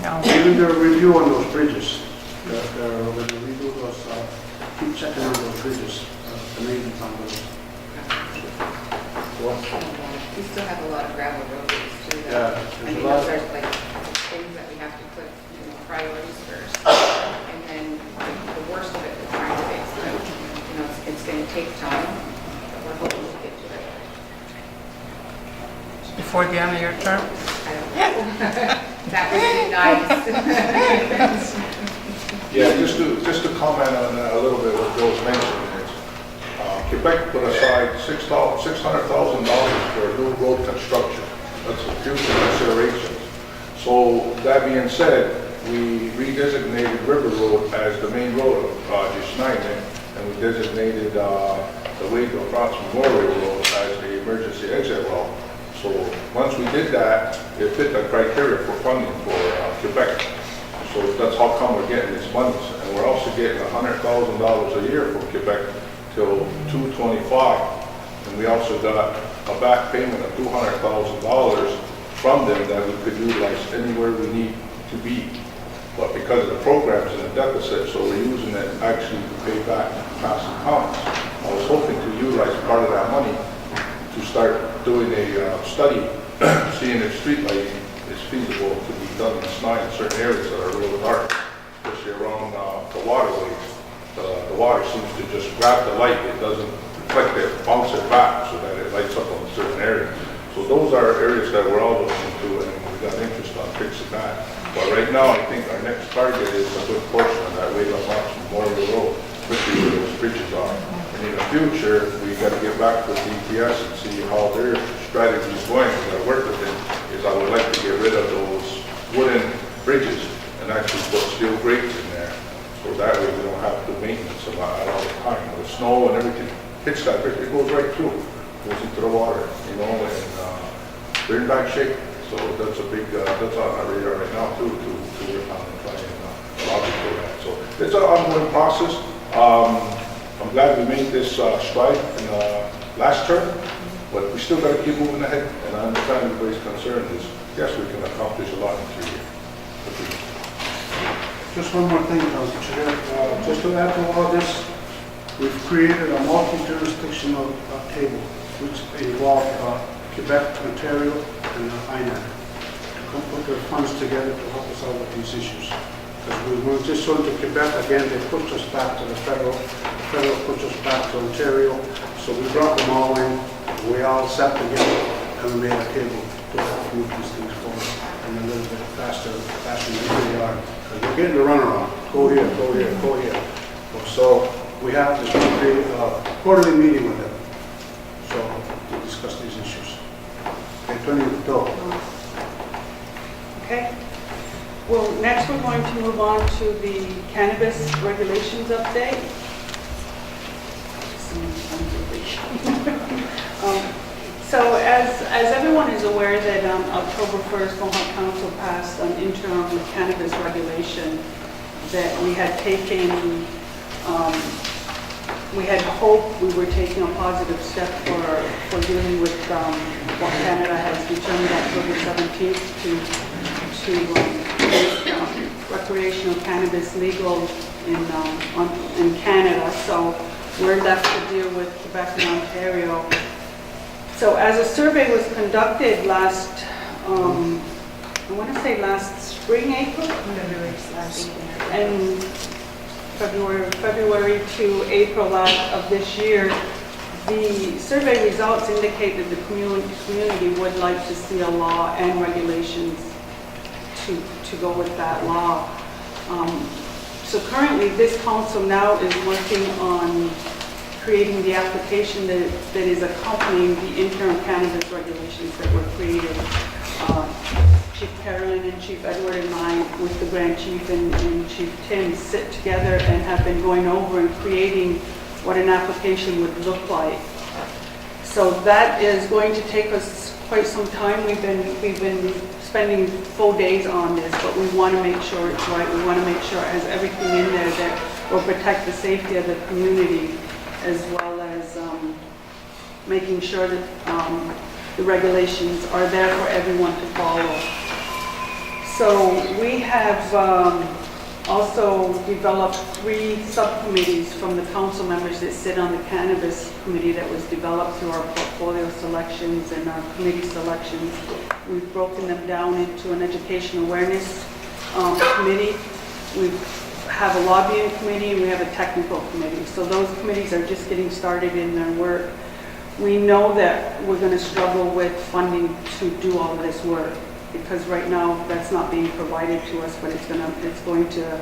No. Even their review on those bridges, they're going to redo those, keep checking on those bridges, the maintenance on those. We still have a lot of gravel roads too. Yeah, I there's mean, a lot. those are like things that we have to put priorities first. And then the worst of it, we're trying to fix. But, it's going to take time, but we're hoping to get to it. Before the end of your term? That would be nice. Yeah, just to comment on that a little bit what Bill's mentioning is, Quebec put aside $600,000 for new road construction. That's a future consideration. So that being said, we redesignated River Road as the main road of Akwesasne, and we designated the way to France Memorial Road as the emergency exit route. So once we did that, it fit the criteria for funding for Quebec. So that's how come we're getting these monies. And we're also getting $100,000 a year from Quebec till 2025. And we also got a back payment of $200,000 from them that we could utilize anywhere we need to be. But because of the program's in a deficit, so we're using it actually to pay back past accounts. I was hoping to utilize part of that money to start doing a study, seeing if street lighting is feasible to be done in Snide in certain areas that are real dark, especially around the waterways. The water seems to just grab the light, it doesn't reflect it, bounce it back so that it lights up on a certain area. So those are areas that we're all looking into, and we got interest on fixing that. But right now, I think our next target is a good portion of that way up Memorial Road, especially where those bridges are. And in the future, we got to get back with DTS and see how their strategy is going. We got to work with them. Is I would like to get rid of those wooden bridges and actually put steel grates in there, so that way we don't have to maintenance a lot all the time. The snow and everything hits that bridge, it goes right through, goes into the water, you know, and they're in bad shape. So that's a big, that's on our radar right now too, to work on and try and lobby for that. So it's an ongoing process. I'm glad we made this stride in last term, but we still got to keep moving ahead. And I understand everybody's concern is, yes, we can accomplish a lot in 3 years. Just one more thing, Council Chair. Just to add to all this, we've created a multi-jurisdictional table, which involves Quebec, Ontario, and INAC to come put their funds together to help us out with these issues. Because we were just on to Quebec, again, they pushed us back to the federal pushed us back to Ontario. So we brought them all in, we all sat together, and we made a table to help move these things forward and a little bit faster than we are. Because we're getting the runaround, go here, go here, go here. So we have this quarterly meeting with them, so to discuss these issues. Turning the door. Okay. Well, next we're going to move on to the cannabis regulations update. So as everyone is aware that on October 1st, Mohawk Council passed an interim cannabis regulation that we had taken, we had hoped we were taking a positive step for dealing with what Canada has determined October 17th to make recreational cannabis legal in Canada. So we're left to deal with Quebec and Ontario. So as a survey was conducted last, I want to say last spring, April? And February to April of this year, the survey results indicate that the community would like to see a law and regulations to go with that law. So currently, this council now is working on creating the application that is accompanying the interim cannabis regulations that were created. Chief Carolyn and Chief Edward and I, with the Grand Chief and Chief Tim, sit together and have been going over and creating what an application would look like. So that is going to take us quite some time. We've been spending full days on this, but we want to make sure it's right. We want to make sure it has everything in there that will protect the safety of the community, as well as making sure that the regulations are there for everyone to follow. So we have also developed 3 subcommittees from the council members that sit on the cannabis committee that was developed through our portfolio selections and our committee selections. We've broken them down into an education awareness committee. We have a lobbying committee and we have a technical committee. So those committees are just getting started in their work. We know that we're going to struggle with funding to do all of this work. because right now that's not being provided to us, but it's going to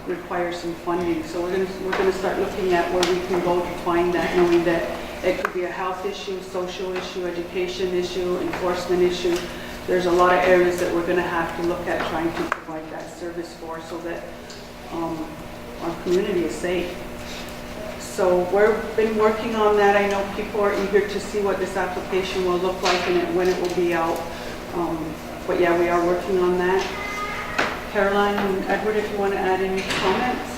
require some funding. So we're gonna start looking at where we can go to find that, knowing that it could be a health issue, social issue, education issue, enforcement issue. There's a lot of areas that we're gonna have to look at trying to provide that service for, so that our community is safe. So we've been working on that. I know people are eager to see what this application will look like and when it will be out. But yeah, we are working on that. Caroline and Edward, if you want to add any comments?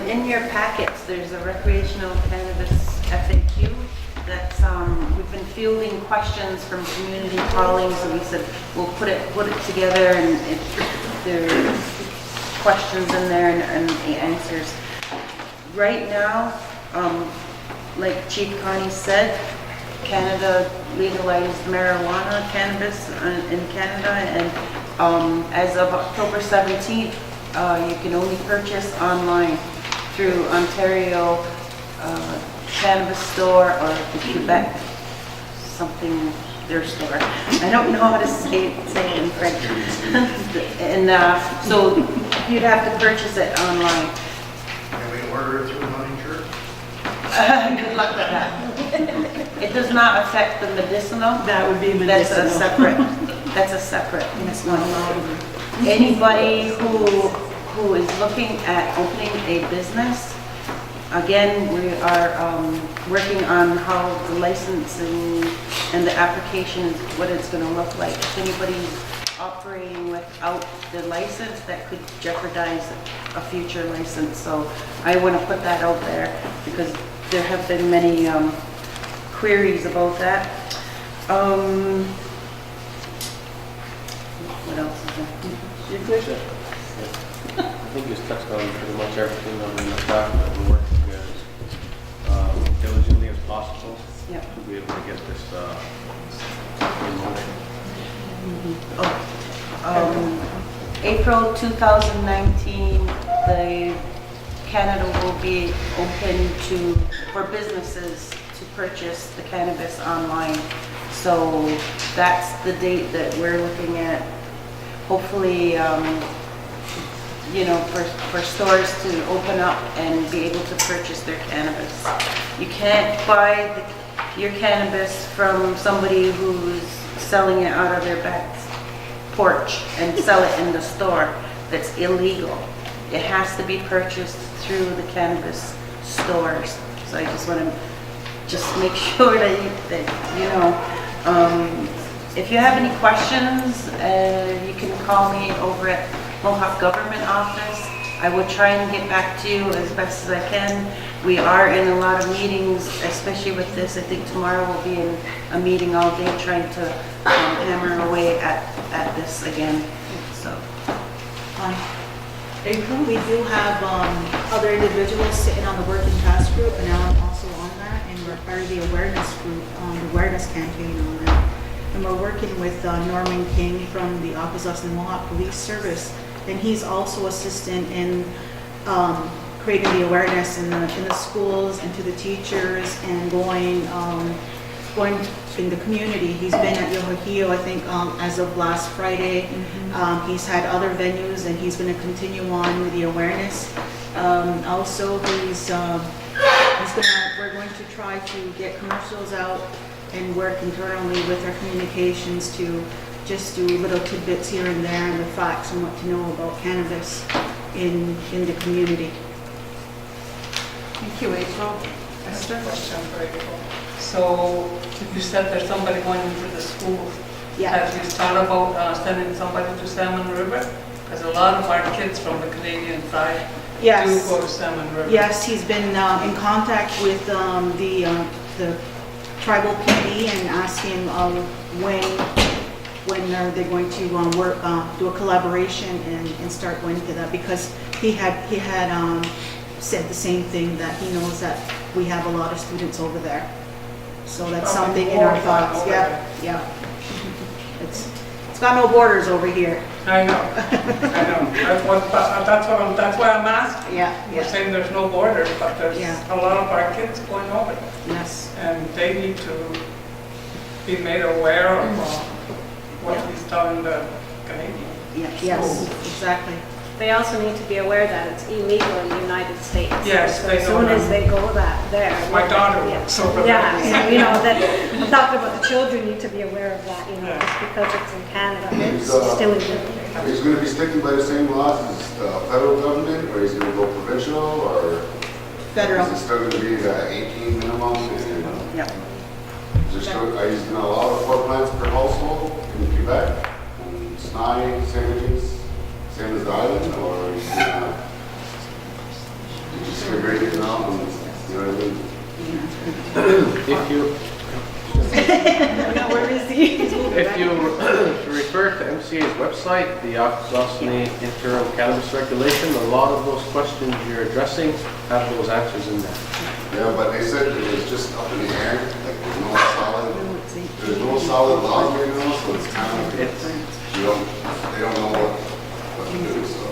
In your packets, there's a recreational cannabis FAQ that's, we've been fielding questions from community calling, so we said we'll put it together, and there's questions in there and the answers. Right now, like Chief Connie said, Canada legalized marijuana, cannabis in Canada, and as of October 17th, you can only purchase online through Ontario Cannabis Store or the Quebec something, their store. I don't know how to say it in French. And so you'd have to purchase it online. Can we order it through Money Church? Good luck with that. It does not affect the medicinal. That would be That's medicinal. that's a separate one. Anybody who is looking at opening a business, again, we are working on how the licensing and the application is, what it's going to look like. If anybody's operating without the license, that could jeopardize a future license. So I want to put that out there because there have been many queries about that. What else is there? You good? I think you just touched on pretty much everything on the fact that we're working as diligently as possible Yeah. to be able to get this in motion. April 2019, Canada will be open for businesses to purchase the cannabis online. So that's the date that we're looking at. Hopefully, for stores to open up and be able to purchase their cannabis. You can't buy your cannabis from somebody who's selling it out of their back porch and sell it in the store. That's illegal. It has to be purchased through the cannabis stores. So I just want to make sure that you know. If you have any questions, you can call me over at Mohawk Government Office. I will try and get back to you as best as I can. We are in a lot of meetings, especially with this. I think tomorrow we'll be in a meeting all day trying to hammer away at this again. So. April? We do have other individuals sitting on the working task group, and I'm also on that, and we're part of the awareness group, the awareness campaign on that. And we're working with Norman King from the Akwesasne Mohawk Police Service, and he's also assistant in creating the awareness in the schools and to the teachers, and going in the community. He's been at Yohohio, I think, as of last Friday. He's had other venues, and he's going to continue on with the awareness. Also, we're going to try to get commercials out and work internally with our communications to just do little tidbits here and there and the facts and what to know about cannabis in the community. Thank you, April. Esther? Question for April. So you said there's somebody going into the schools. Yeah. Have you thought about sending somebody to Salmon River? Because a lot of our kids from the Canadian side Yes. do go to Salmon River. Yes, he's been in contact with the tribal PD and asking when are they going to do a collaboration and start going into that, because he had said the same thing, that he knows that we have a lot of students over there. So that's something in our thoughts. Yeah. It's got no borders over here. I know. That's why I'm asking. Yeah. We're saying there's no borders, but there's Yeah. a lot of our kids going over. Yes. And they need to be made aware of what he's done in the Canadian. Yes, exactly. They also need to be aware that it's illegal in the United States. Yes, So they as know soon as that. they go there. My daughter Yeah. works over there. Yeah, so, you know, that, I'm talking about the children need to be aware of that, you know, Yeah. just because it's in Canada, it's He's, still illegal. He's gonna be sticking by the same laws as the federal government, or he's gonna go provincial, or Federal. is it still gonna be the 18 minimum? And Yep. is there still, are you gonna allow the 4 plants per household in Quebec? And Snai, same as the island, or are you gonna, you just segregate it out and, you know what I mean? If you, Where is he? if you refer to MCA's website, the Akwesasne interim cannabis regulation, a lot of those questions you're addressing have those answers in there. Yeah, but they said it was just up in the air, like there's no solid laws right now, so it's kind of, they don't know what to do, so.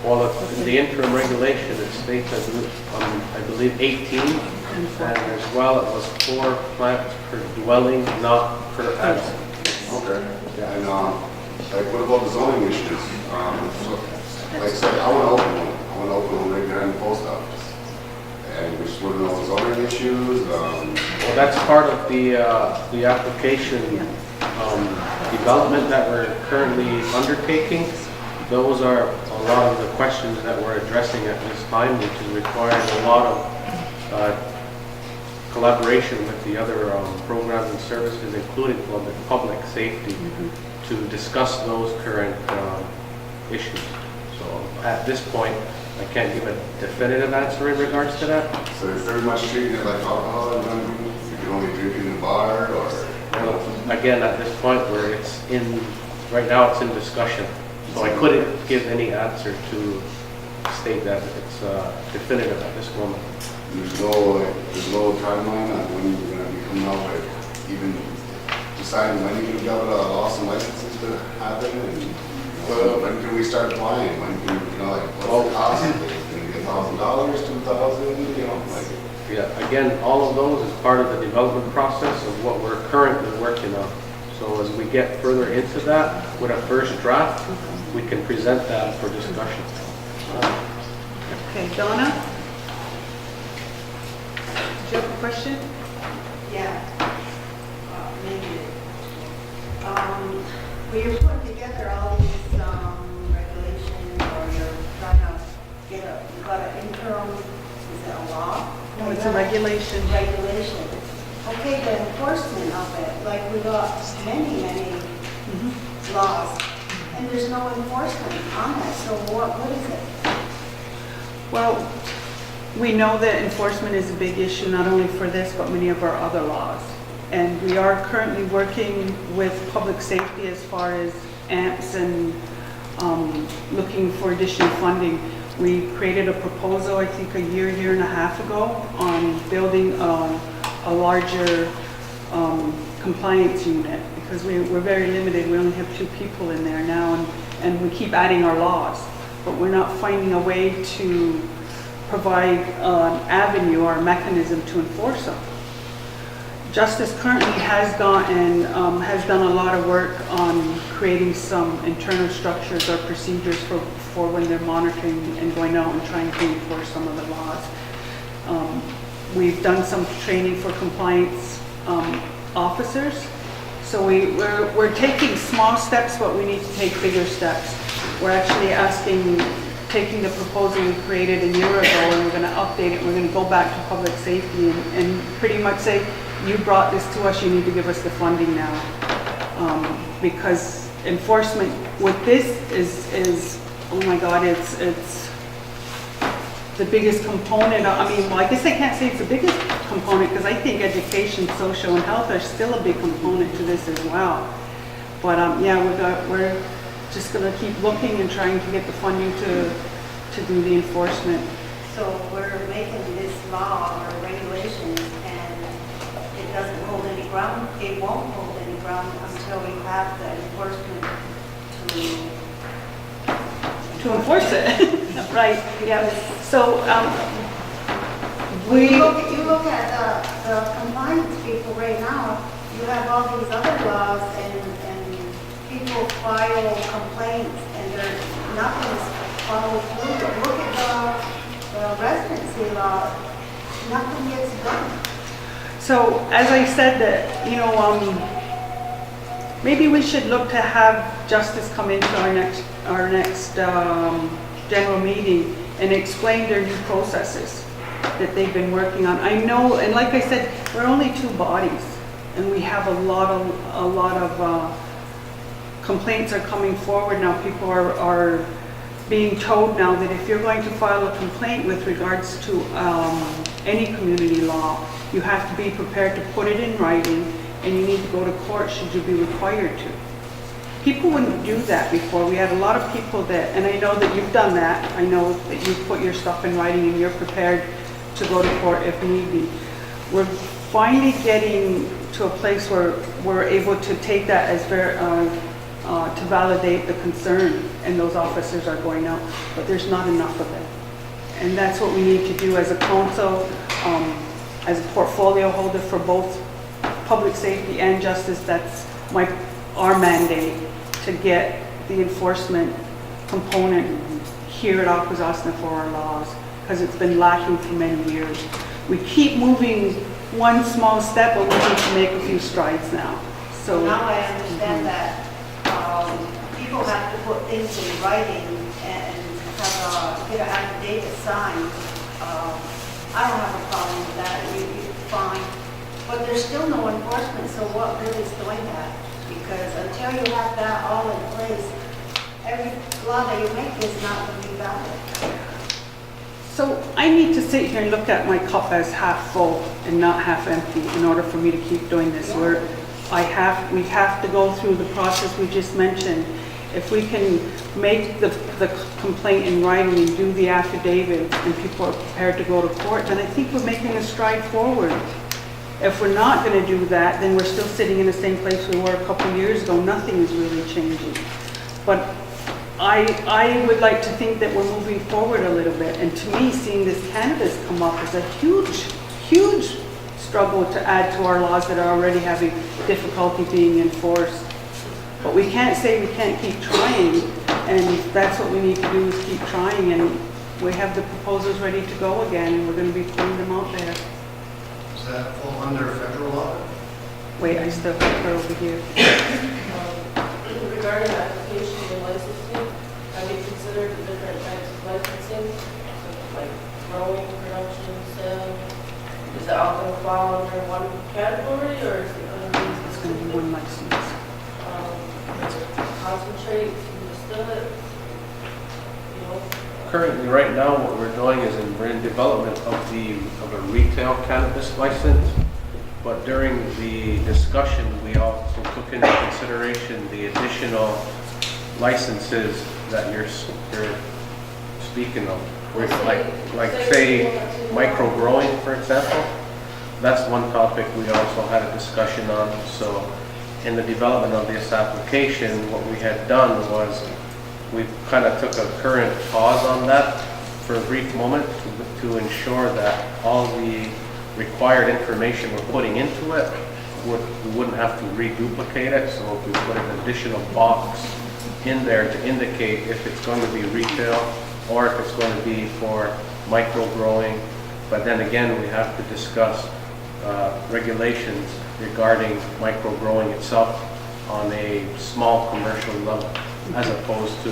Well, in the interim regulation, it states, I believe 18, and as well, it was 4 plants per dwelling, not per adult. Okay. And, like, what about the zoning issues? So, like I said, I want to open one. I want to open one right behind the post office. And we just want to know zoning issues. Well, that's part of the application development that we're currently undertaking. Those are a lot of the questions that we're addressing at this time, which is requiring a lot of collaboration with the other programs and services, including public safety, to discuss those current issues. So at this point, I can't give a definitive answer in regards to that. So they're very much treating it like alcohol, you can only drink in the bar, or? Well, again, at this point where it's in, right now it's in discussion. So I couldn't give any answer to state that it's definitive at this moment. There's no timeline on when you're going to be coming out with even deciding when you're going to be able to allow some licenses to happen, and when can we start applying? When can you know, like, what's the cost? Can you get $1,000, $2,000? You know, like. Yeah, again, all of those is part of the development process of what we're currently working on. So as we get further into that with a first draft, we can present that for discussion. Okay, Donna? Do you have a question? Yeah, maybe. When you're putting together all these regulations, or you're trying to get you got an interim, is it a law? No, it's a regulation. Regulation. Okay, the enforcement of it, like we got many laws, and there's no enforcement on it, so what is it? Well, we know that enforcement is a big issue, not only for this, but many of our other laws. And we are currently working with public safety as far as AMPs and looking for additional funding. We created a proposal, I think a year and a half ago, on building a larger compliance unit, because we're very limited. We only have 2 people in there now, and we keep adding our laws, but we're not finding a way to provide an avenue or a mechanism to enforce them. Justice currently has done a lot of work on creating some internal structures or procedures for when they're monitoring and going out and trying to enforce some of the laws. We've done some training for compliance officers. So we're taking small steps, but we need to take bigger steps. We're actually taking the proposal we created a year ago, and we're going to update it. We're going to go back to public safety and pretty much say, you brought this to us, you need to give us the funding now. Because enforcement with this is oh my God, it's the biggest component. I mean, well, I guess I can't say it's the biggest component, because I think education, social, and health are still a big component to this as well. But yeah, we're just going to keep looking and trying to get the funding to do the enforcement. So we're making this law or regulations, and it doesn't hold any ground, it won't hold any ground until we have the enforcement To enforce it, right, yeah. So you look at the compliance people right now, you have all these other laws and people file complaints and nothing is followed through. But look at the residency law, nothing gets done. So, as I said, that, you know, maybe we should look to have Justice come into our next general meeting and explain their new processes that they've been working on. I know, and like I said, we're only two bodies, and we have a lot of complaints are coming forward now. People are being told now that if you're going to file a complaint with regards to any community law, you have to be prepared to put it in writing, and you need to go to court should you be required to. People wouldn't do that before. We had a lot of people that, and I know that you've done that. I know that you've put your stuff in writing and you're prepared to go to court if need be. We're finally getting to a place where we're able to take that as to validate the concern, and those officers are going out, but there's not enough of it. And that's what we need to do as a council, as a portfolio holder for both public safety and justice. That's our mandate, to get the enforcement component here at Akwesasne for our laws, because it's been lacking for many years. We keep moving one small step, but we need to make a few strides now. So now I understand that people have to put things in writing and get an affidavit signed. I don't have a problem with that. You're fine. But there's still no enforcement, so what good is doing that? Because until you have that all in place, every law that you make is not going to be valid. So I need to sit here and look at my cup as half full and not half empty in order for me to keep doing this work. We have to go through the process we just mentioned. If we can make the complaint in writing and do the affidavit and people are prepared to go to court, then I think we're making a stride forward. If we're not going to do that, then we're still sitting in the same place we were a couple of years ago. Nothing is really changing. But I would like to think that we're moving forward a little bit. And to me, seeing this cannabis come up is a huge, huge struggle to add to our laws that are already having difficulty being enforced. But we can't say we can't keep trying, and that's what we need to do, is keep trying. And we have the proposals ready to go again, and we're going to be putting them out there. Does that fall under federal law? Wait, I still have her over here. Regarding application and licensing, have you considered the different types of licensing? So, like growing, production, sale? Is it all going to fall under one category, or is it going to be? It's going to be one license. Concentrate, distill it, you know? Currently, right now, what we're doing is we're in development of a retail cannabis license. But during the discussion, we also took into consideration the additional licenses that you're speaking of. Like say micro growing, for example. That's one topic we also had a discussion on. So in the development of this application, what we had done was we kind of took a current pause on that for a brief moment to ensure that all the required information we're putting into it, we wouldn't have to reduplicate it. So if we put an additional box in there to indicate if it's going to be retail or if it's going to be for micro growing. But then again, we have to discuss regulations regarding micro growing itself on a small commercial level, as opposed to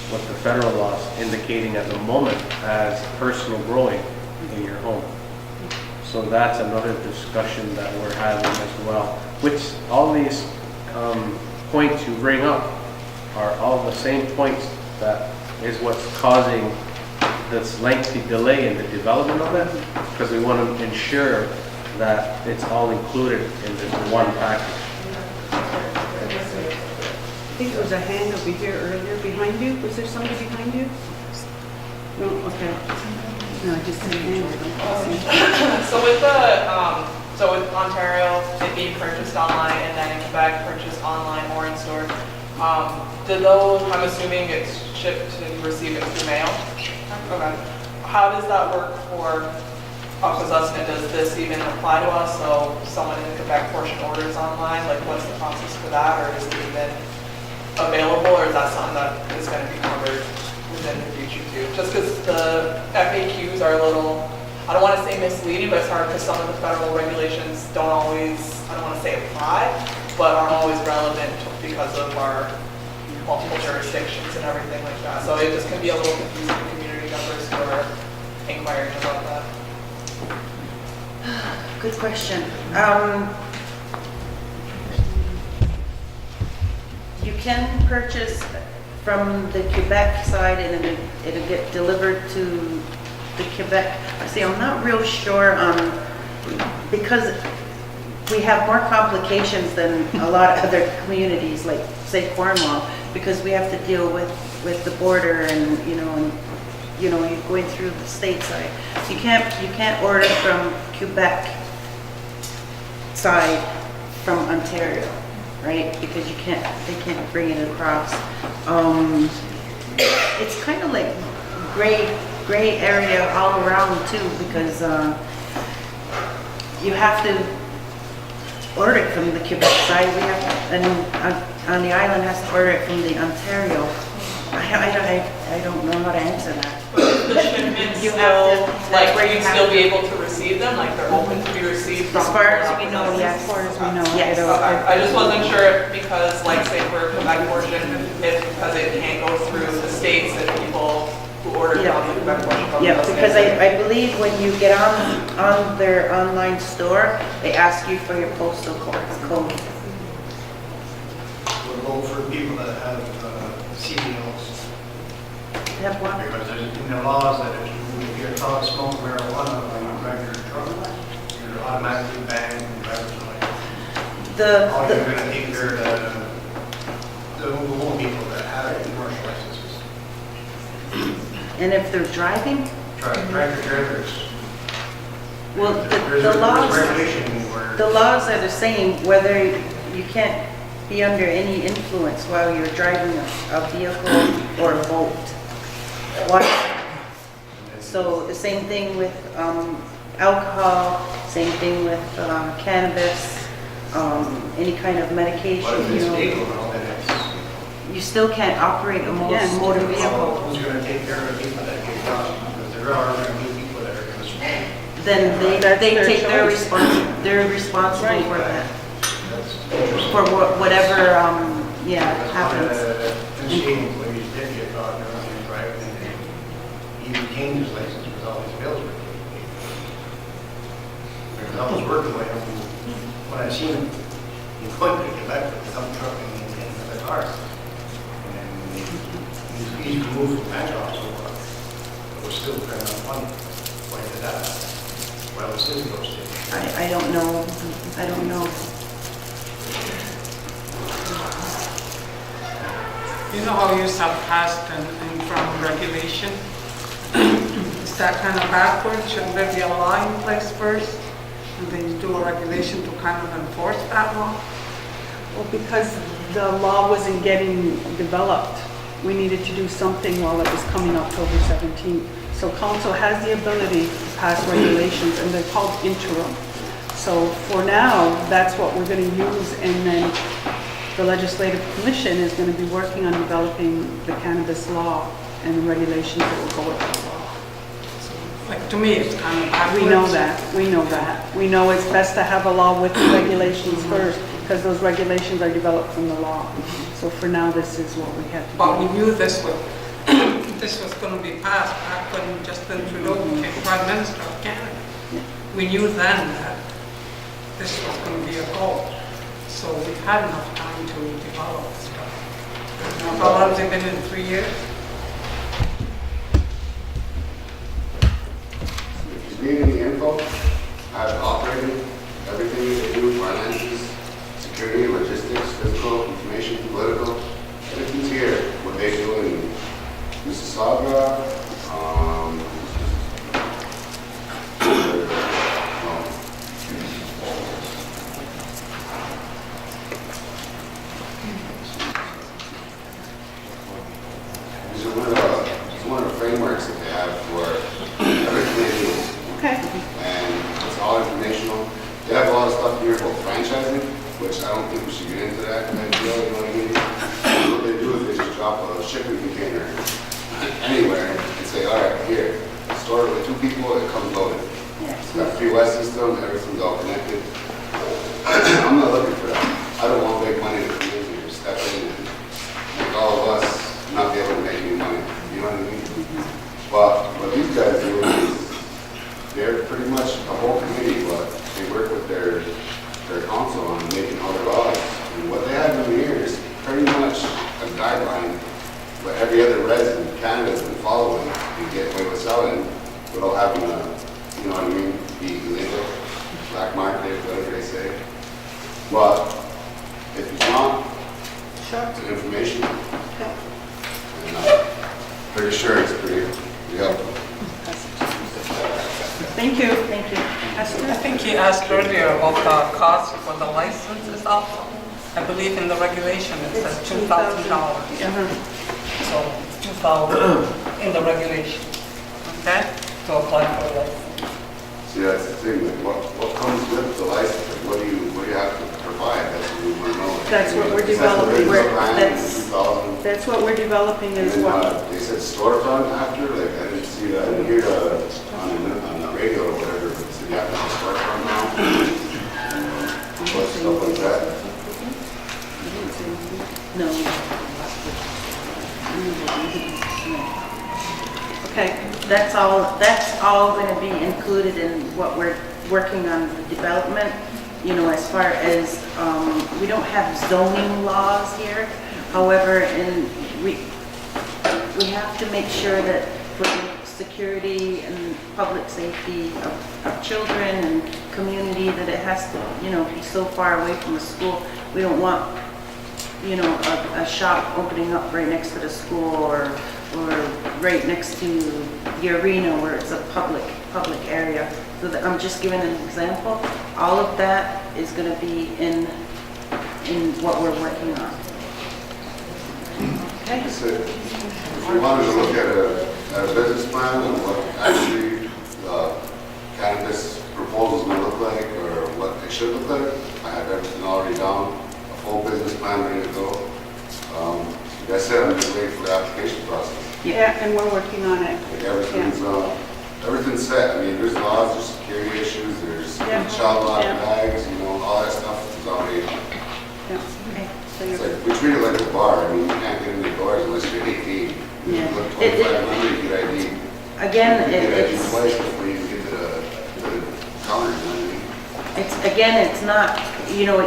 what the federal law is indicating at the moment as personal growing in your home. So that's another discussion that we're having as well. Which all these points you bring up are all the same points that is what's causing this lengthy delay in the development of it, because we want to ensure that it's all included in this one package. I think there was a hand over here earlier behind you. Was there somebody behind you? No, okay. No, I just see a hand. So with Ontario, it being purchased online, and then in Quebec, purchased online or in store, I'm assuming it's shipped and received it through mail? Okay. How does that work Akwesasne, does this even apply to us? So someone in the Quebec portion orders online, like what's the process for that, or is it even available, or is that something that is going to be covered within the future too? Just because the FAQs are a little, I don't want to say misleading, but it's hard because some of the federal regulations don't always, I don't want to say apply, but aren't always relevant because of our multiple jurisdictions and everything like that. So it just can be a little confusing to community members who are inquiring about that. Good question. You can purchase from the Quebec side and it'll get delivered to the Quebec. See, I'm not real sure because we have more complications than a lot of other communities, like say Cornwall, because we have to deal with the border and you're going through the state side. So you can't order from Quebec side from Ontario, right? Because they can't bring it across. It's kind of like gray area all around too, because you have to order it from the Quebec side. We have, and on the island has to order it from the Ontario. I don't know how to answer that. The shipments still, like, where you'd still be able to receive them, like they're open to be received from. As far as we know, yes. As far as we know, yes. I just wasn't sure because, like, say for Quebec portion, it's because it can't go through the states that people who order from the Quebec portion. Yeah, because I believe when you get on their online store, they ask you for your postal code. We'll go for people that have CDLs. Have one? Because there's in the laws that if you're caught smoking marijuana when you drive your truck, you're automatically banned from driver's license. All you're going to take care of the old people that have commercial licenses. And if they're driving? Tractor trailers. Well, There's regulation where the laws are the same, whether you can't be under any influence while you're driving a vehicle or a boat. So the same thing with alcohol, same thing with cannabis, any kind of medication. what if it's legal and all that? You still can't operate a motor vehicle. Who's going to take care of the people that get caught? Because there are going to be people that are going to smoke. Then they take their they're responsible for that. For whatever, happens. MCA employees did get caught and everything, right? And he retained his license with all his bills were paid. Because I was working with him, when I seen him, he went to Quebec with the dump truck and the cars. And he's easy to move from Bangkok, so it was still kind of funny. Why did that? Well, it's his ghost. I don't know. I don't know. You know how you passed and from regulation? Is that kind of backwards? Shouldn't there be a law in place first? And then you do a regulation to kind of enforce that law? Well, because the law wasn't getting developed, we needed to do something while it was coming October 17th. So council has the ability to pass regulations, and they're called interim. So for now, that's what we're going to use, and then the Legislative Commission is going to be working on developing the cannabis law and the regulations that will go with that law. Like, to me, it's kind of backwards. We know that. We know that. We know it's best to have a law with the regulations first, because those regulations are developed from the law. So for now, this is what we have to do. But we knew this was going to be passed back when Justin Trudeau became Prime Minister of Canada. We knew then that this was going to be a goal. So we've had enough time to develop stuff. How long has it been in 3 years? If you need any info, how to operate it, everything they do, finances, security, logistics, physical, information, political, everything's here. What they do in Mississauga, These are one of the frameworks that they have for everything they do. Okay. And a shipping container anywhere and say, all right, here, store it with 2 people, it comes loaded. It's got 3 West systems, everything's all connected. I'm not looking for that. I don't want big money to come in here, step in and make all of us not be able to make any money. You know what I mean? But what these guys do is, they're pretty much a whole committee, but they work with their council on making all their laws. And what they have in here is pretty much a guideline what every other resident in Canada has been following to get away with selling without having a, you know what I mean, be illegal, black market, whatever they say. But if you want the information, and I'm pretty sure it's pretty helpful. Thank you. Thank you. I think you asked earlier about the cost for the licenses also. I believe in the regulation it says $2,000. So $2,000 in the regulation, okay, to apply for a license. See, that's the thing, like what comes with the license, like what do you have to provide, that's what we want to know. That's what we're developing. That's what we're developing as well. They said storefront after, like I didn't see that, I didn't hear on the radio or whatever, but they said you have to have a storefront now. Stuff like that. No. Okay. That's all going to be included in what we're working on the development. You know, as far as, we don't have zoning laws here. However, we have to make sure that for security and public safety of children and community, that it has to, you know, be so far away from the school. We don't want, you know, a shop opening up right next to the school or right next to the arena where it's a public area. So that I'm just giving an example. All of that is going to be in what we're working on. Okay. So, if you wanted to look at a business plan and what actually cannabis proposal is going to look like or what they should look like, I have everything already down, a full business plan ready to go. Like I said, I'm just waiting for the application process. Yeah, and we're working on it. Like everything's set. I mean, there's laws, there's security issues, there's child lock bags, you know, all that stuff is already. Yeah. Okay. So It's like, we treat it like a bar. I mean, you can't get in the doors unless you're 18. You look 2,500, you get ID. Again, You get ID twice before you get to the counter, you know what I mean? it's not, you know,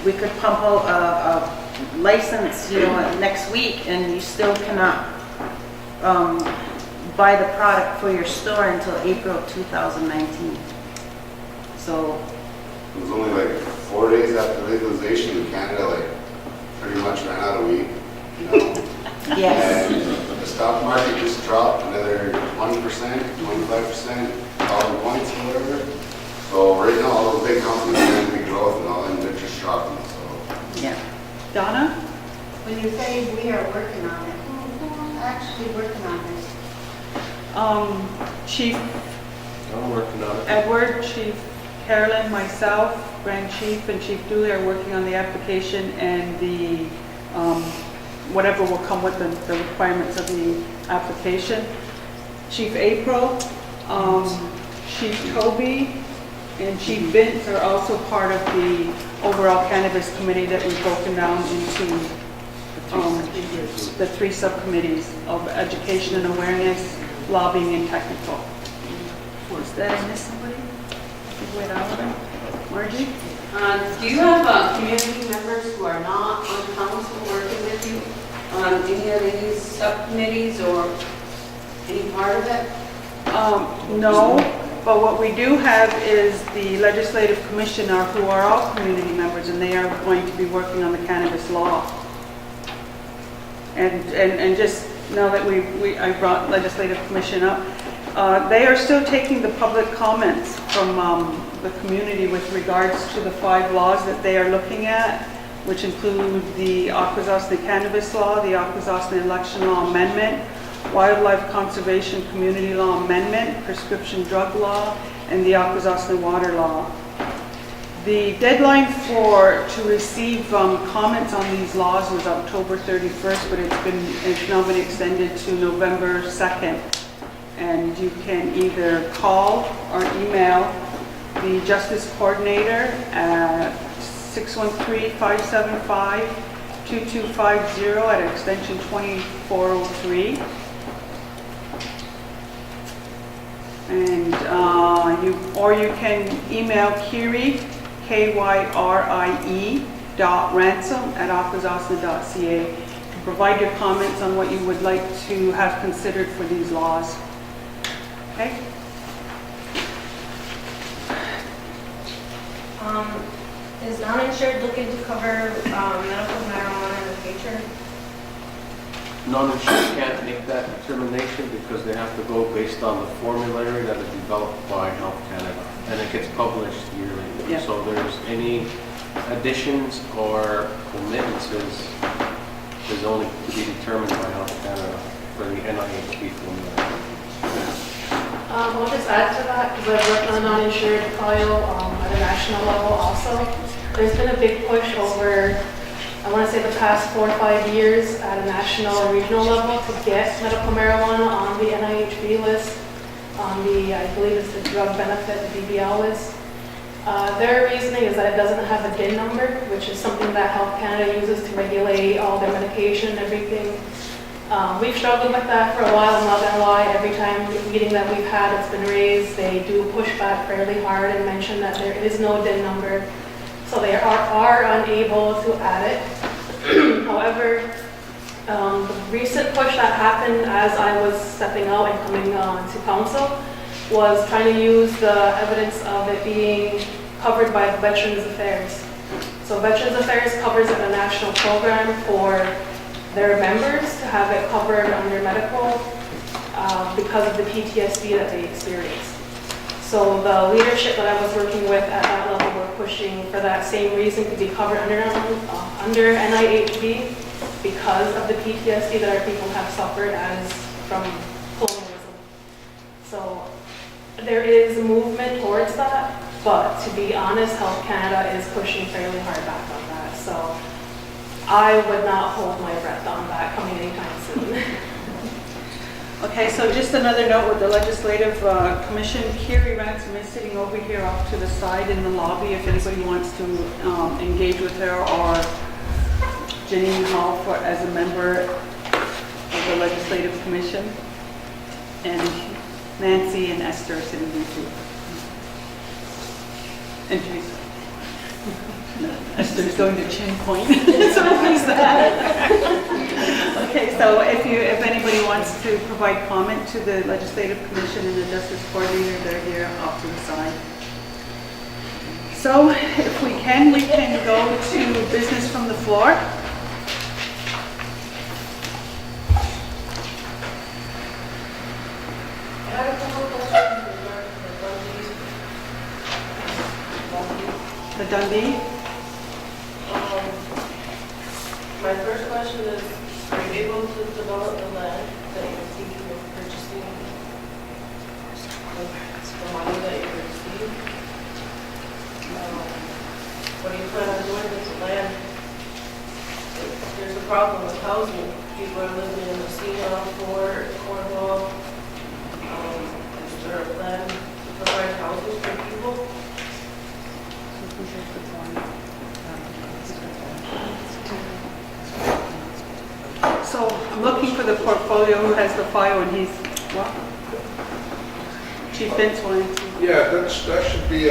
we could pump out a license, you know, next week, and you still cannot buy the product for your store until April of 2019. So It was only like 4 days after legalization in Canada, like pretty much ran out of weed, you know? yes, And the stock market just dropped another 20%, 25%, 1,000 points or whatever. So right now, all those big companies are going to be growth and all, and they're just dropping, so. yeah. Donna? When you say we are working on it, who's actually working on this? Chief I'm working on it. Edward, Chief Carolyn, myself, Grand Chief, and Chief Dooley are working on the application and the, whatever will come with the requirements of the application. Chief April, Chief Toby, and Chief Vince are also part of the overall cannabis committee that we've broken down into the 3 subcommittees of education and awareness, lobbying, and technical. Did I miss somebody? Wait, all of them? Margie? Do you have community members who are not on council working with you on any of these subcommittees or any part of it? No, but what we do have is the legislative commissioner who are all community members, and they are going to be working on the cannabis law. And just now that I brought legislative commission up, they are still taking the public comments from the community with regards to the 5 laws that they are looking at, which include the Akwesasne cannabis law, the Akwesasne election law amendment, wildlife conservation community law amendment, prescription drug law, and the Akwesasne water law. The deadline to receive comments on these laws was October 31st, but it's now been extended to November 2nd. And you can either call or email the Justice Coordinator at 613-575-2250 at extension 2403. And you can email Kiri, KYRIE.ransom@akwesasne.ca to provide your comments on what you would like to have considered for these laws. Okay? Is non-insured looking to cover medical marijuana in the future? Non-insured can't make that determination because they have to go based on the formulary that is developed by Health Canada, and it gets published yearly. Yeah. So there's any additions or omissions is only to be determined by Health Canada for the NIHP formulary. I'll just add to that, because I've worked on a non-insured file at a national level also. There's been a big push over, I want to say the past 4 or 5 years at a national or regional level to get medical marijuana on the NIHB list, on the, I believe it's the drug benefit, the DBL list. Their reasoning is that it doesn't have a DIN number, which is something that Health Canada uses to regulate all their medication and everything. We've struggled with that for a while, I'm not gonna lie. Every time meeting that we've had, it's been raised. They do push back fairly hard and mention that there is no DIN number. So they are unable to add it. However, the recent push that happened as I was stepping out and coming to council was trying to use the evidence of it being covered by Veterans Affairs. So Veterans Affairs covers a national program for their members to have it covered under medical because of the PTSD that they experience. So the leadership that I was working with at that level were pushing for that same reason to be covered under NIHB because of the PTSD that our people have suffered as from colonialism. So there is a movement towards that, but to be honest, Health Canada is pushing fairly hard back on that. So I would not hold my breath on that coming anytime soon. Okay, so just another note with the Legislative Commission, Kiri Ransom is sitting over here off to the side in the lobby if anybody wants to engage with her, or Janine Hall as a member of the Legislative Commission, and Nancy and Esther are sitting here too. And Teresa. Esther's going to chin point. So who's that? Okay, so if anybody wants to provide comment to the Legislative Commission and the Justice Coordinator, they're here off to the side. So if we can go to business from the floor. I had a couple of questions regarding The Dundee. My first question is, are you able to develop the land that you're thinking of purchasing? The money that you received? What do you plan on doing with the land? There's a problem with housing. People are living in Messina, Fort, Cornwall. Is there a plan to provide houses for people? So I'm looking for the portfolio who has the file, and he's, what? Chief Vince wanted to. Yeah, that should be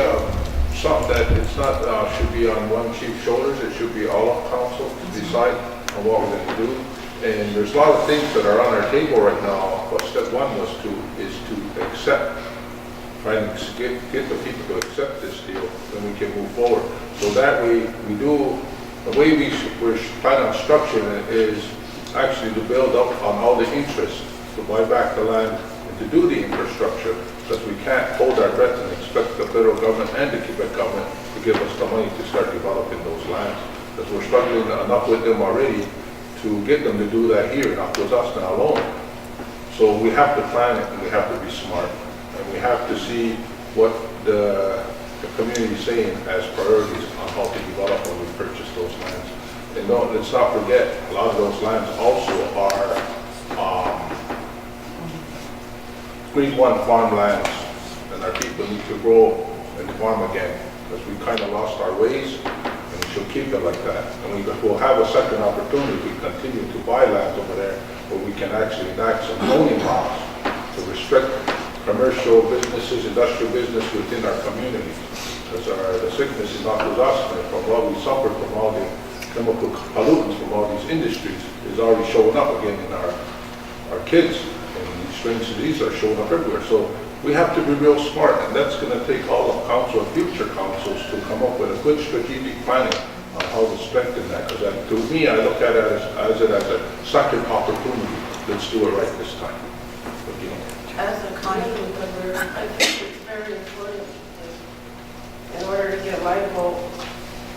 something that it's not, should be on one chief's shoulders. It should be all of council to decide on what we're going to do. And there's a lot of things that are on our table right now. But step one is to accept, try and get the people to accept this deal, then we can move forward. So that way we do, the way we're planning on structuring it is actually to build up on all the interest, to buy back the land and to do the infrastructure, because we can't hold our breath and expect the federal government and the Quebec government to give us the money to start developing those lands. Because we're struggling enough with them already to get them to do that here in Akwesasne alone. So we have to plan it, and we have to be smart, and we have to see what the the community saying as priorities on how to develop when we purchase those lands. And let's not forget, a lot of those lands also are grade 1 farmlands, and our people need to grow and farm again, because we kind of lost our ways, and we should keep it like that. And we'll have a second opportunity to continue to buy land over there, where we can actually enact some zoning laws to restrict commercial businesses, industrial business within our community. Because the sickness in Akwesasne, from what we suffer from all the chemical pollutants from all these industries, is already showing up again in our kids. And these strange diseases are showing up everywhere. So we have to be real smart, and that's going to take all of council and future councils to come up with a good strategic planning on how to strengthen that. Because to me, I look at it as a second opportunity. Let's do it right this time. But, you know, As a community member, I think it's very important, in order to get my vote,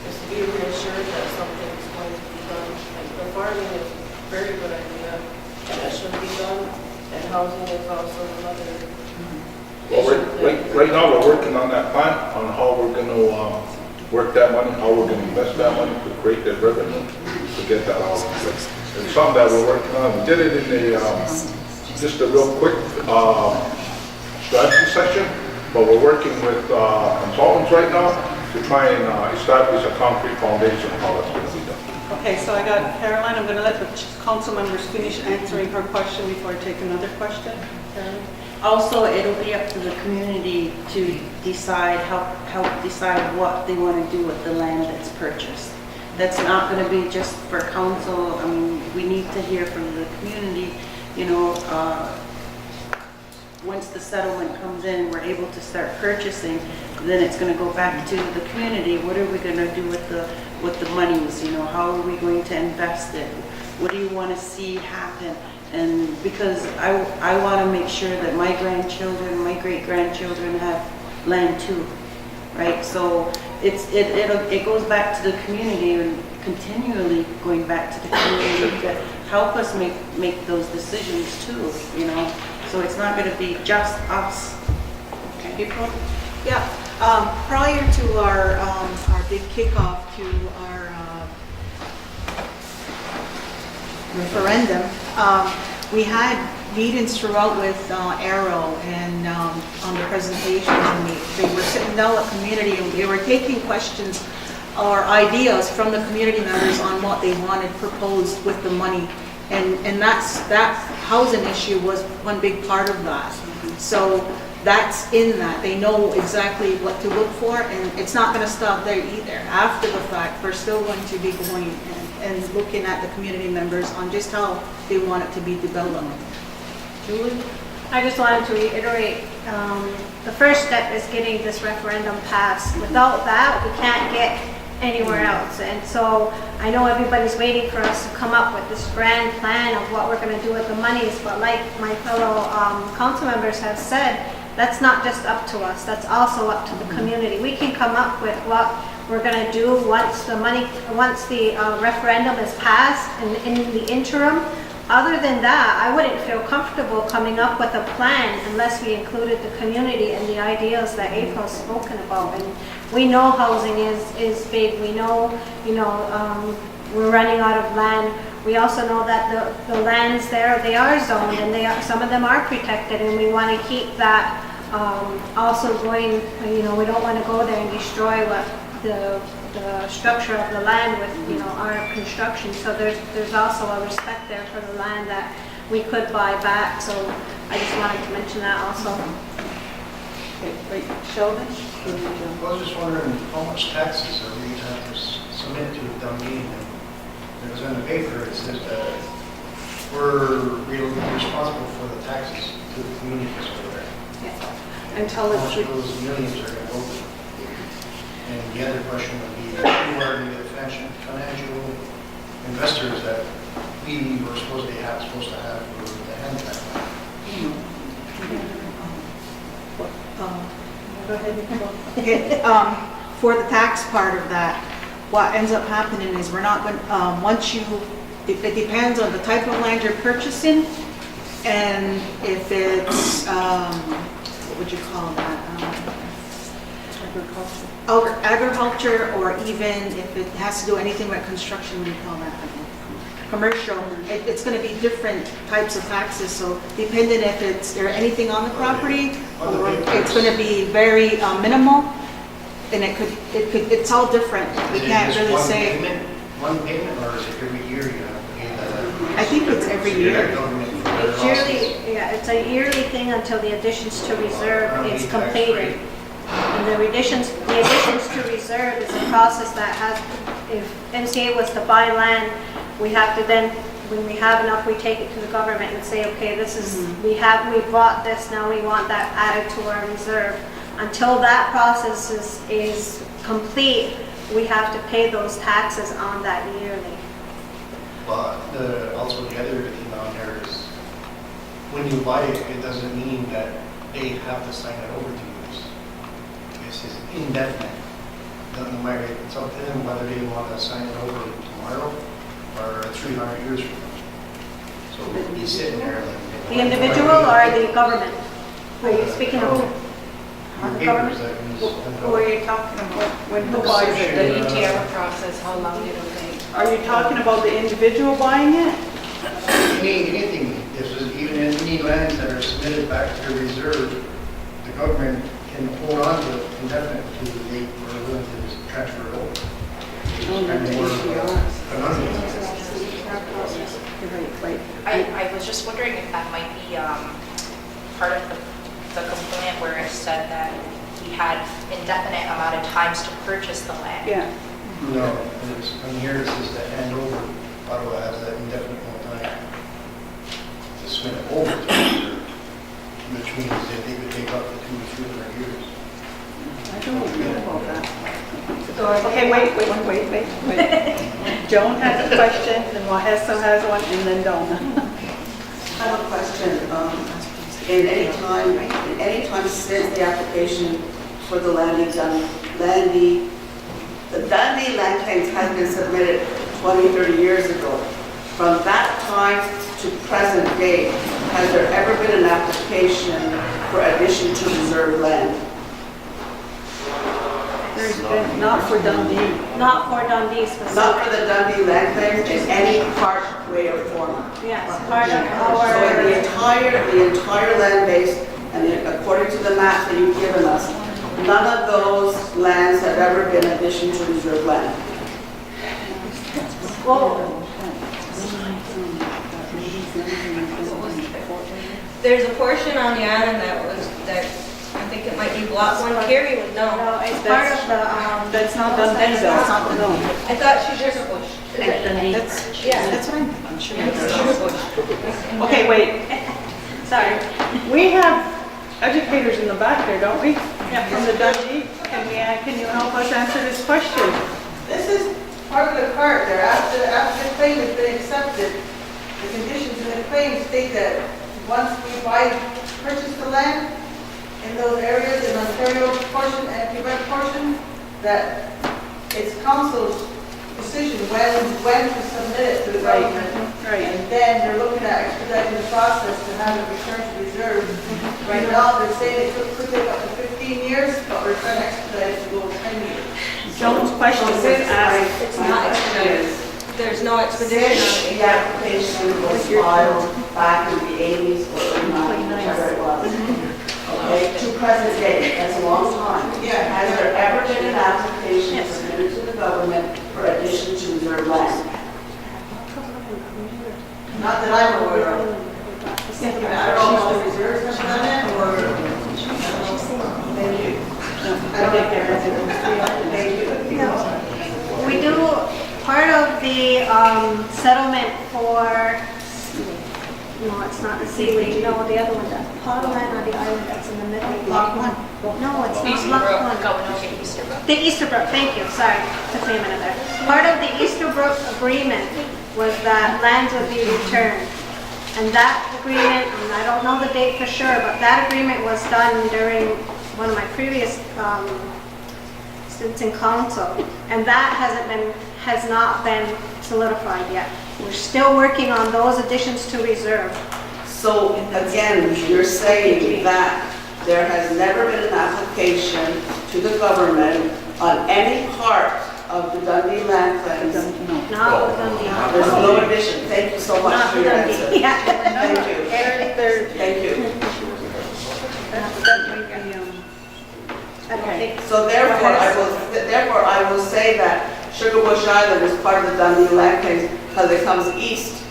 is to be reassured that something is going to be done. And the farming is a very good idea, and it should be done, and housing is also another well, issue. right now, we're working on that plan, on how we're going to work that money, how we're going to invest that money to create that revenue, to get that out. It's something that we're working on. We did it in just a real quick strategy session, but we're working with consultants right now to try and establish a concrete foundation of how that's going to be done. Okay, so I got Caroline. I'm going to let the council members finish answering her question before I take another question. Caroline? Also, it'll be up to the community to decide, help decide what they want to do with the land that's purchased. That's not going to be just for council. I mean, we need to hear from the community, you know, once the settlement comes in, we're able to start purchasing, then it's going to go back to the community. What are we going to do with the monies? You know, how are we going to invest it? What do you want to see happen? And because I want to make sure that my grandchildren, my great-grandchildren have land too, right? So it goes back to the community, and continually going back to the community to help us make those decisions too, you know? So it's not going to be just us. Okay. April? Yeah, prior to our big kickoff to our referendum, we had meetings throughout with Arrow and on the presentation, and they were sitting down with community and they were taking questions or ideas from the community members on what they wanted proposed with the money. And that housing issue was one big part of that. So that's in that. They know exactly what to look for, and it's not going to stop there either. After the fact, we're still going to be going and looking at the community members on just how they want it to be developed. Julie? I just wanted to reiterate, the first step is getting this referendum passed. Without that, we can't get anywhere else. And so I know everybody's waiting for us to come up with this grand plan of what we're going to do with the monies, but like my fellow council members have said, that's not just up to us, that's also up to the community. We can come up with what we're going to do once the referendum is passed and in the interim. Other than that, I wouldn't feel comfortable coming up with a plan unless we included the community and the ideas that April's spoken about. And we know housing is big. We know, we're running out of land. We also know that the lands there, they are zoned, and some of them are protected, and we want to keep that also going. We don't want to go there and destroy what the structure of the land with our construction. So there's also a respect there for the land that we could buy back. So I just wanted to mention that also. Okay, wait, Sheldon? I was just wondering how much taxes are we going to submit to the town meeting? Because in the paper it says that we're responsible for the taxes to the communities over there. Yeah. Until How much of those millions are going to go to? And the other question would be, who are the financial investors that we were supposed to have for the handicap? Go ahead. Okay, for the tax part of that, what ends up happening is we're not going, it depends on the type of land you're purchasing, and if it's, what would you call that? agriculture, or even if it has to do anything with construction, we call that commercial. It's going to be different types of taxes, so depending if it's there anything on the property, or it's going to be very minimal, and it's all different. We can't really say. One payment, or is it every year you have to pay that? I think it's every year. It's yearly, yeah, it's a yearly thing until the additions to reserve is completed. And the additions to reserve is a process that has, if MCA was to buy land, we have to then, when we have enough, we take it to the government and say, okay, this is, we bought this, now we want that added to our reserve. Until that process is complete, we have to pay those taxes on that yearly. But also the other thing on there is, when you buy it, it doesn't mean that they have to sign it over to you. It's just indefinite. No matter, it's up to them whether they want to sign it over tomorrow or 300 years from now. So we'll be sitting there like. The individual or the government? Are you speaking of the government? Who are you talking about? Who buys it? The ETR process, how long did it take? Are you talking about the individual buying it? Anything, even any lands that are submitted back to the reserve, the government can hold on to it indefinitely to the date we're willing to just transfer it over. I was just wondering if that might be part of the complaint where it said that we had indefinite amount of times to purchase the land. Yeah. No, it's, on here it says to hand over, Ottawa has that indefinite amount of time to submit it over to the reserve, which means that they could take up to 200 to 300 years. I don't know about that. Okay, wait. Joan has a question, then Wahesa has one, and then Donna. I have a question. In any time since the application for the Dundee land claims has been submitted 20, 30 years ago, from that time to present day, has there ever been an application for addition to reserve land? There's been, not for Dundee. Not for Dundee specifically. Not for the Dundee land claims in any part, way, or form? Yes, part of So our, the entire land base, and according to the map that you've given us, none of those lands have ever been addition to reserve land. well, There's a portion on the island that I think it might be block 1. Carrie would know. no, it's part of the, That's not Dundee though. No. I thought Sugar Bush. Yeah. That's what I'm sure. Okay, wait. sorry. We have educators in the back there, don't we? Yeah. From the Dundee. Can you help us answer this question? This is part of the cart there. After the claim has been accepted, the conditions in the claim state that once we purchase the land in those areas, in Ontario portion and Quebec portion, that it's council's decision when to submit it to the government. Right. And then they're looking at expediting the process to have it returned to reserve. Right now, they're saying it could take up to 15 years, but we're trying to expedite it to go 10 years. Joan's question was asked. It's not expedited. There's no expedition. Since the application was filed back in the 80s or 90s, whatever it was, okay, to present day, that's a long time. Yeah. Has there ever been an application submitted to the government for addition to reserve land? Not that I'm aware of. I don't know if the reserves have done it, or... Thank you. We do, part of the settlement for, no, it's not the Seaway, no, the other one, the part of land on the island that's in the middle. Block 1. No, it's not block 1. The Easterbrook, thank you, sorry, took me a minute there. Part of the Easterbrook agreement was that lands would be returned. And that agreement, and I don't know the date for sure, but that agreement was done during one of my previous stints in council. And that has not been solidified yet. We're still working on those additions to reserve. So again, you're saying that there has never been an application to the government on any part of the Dundee land claims? Not with Dundee. There's no addition. Thank you so much Not for with your Dundee. answer. Yeah. Thank you. Thank you. I don't think. So therefore, I will say that Sugar Bush Island is part of the Dundee land claims because it comes east.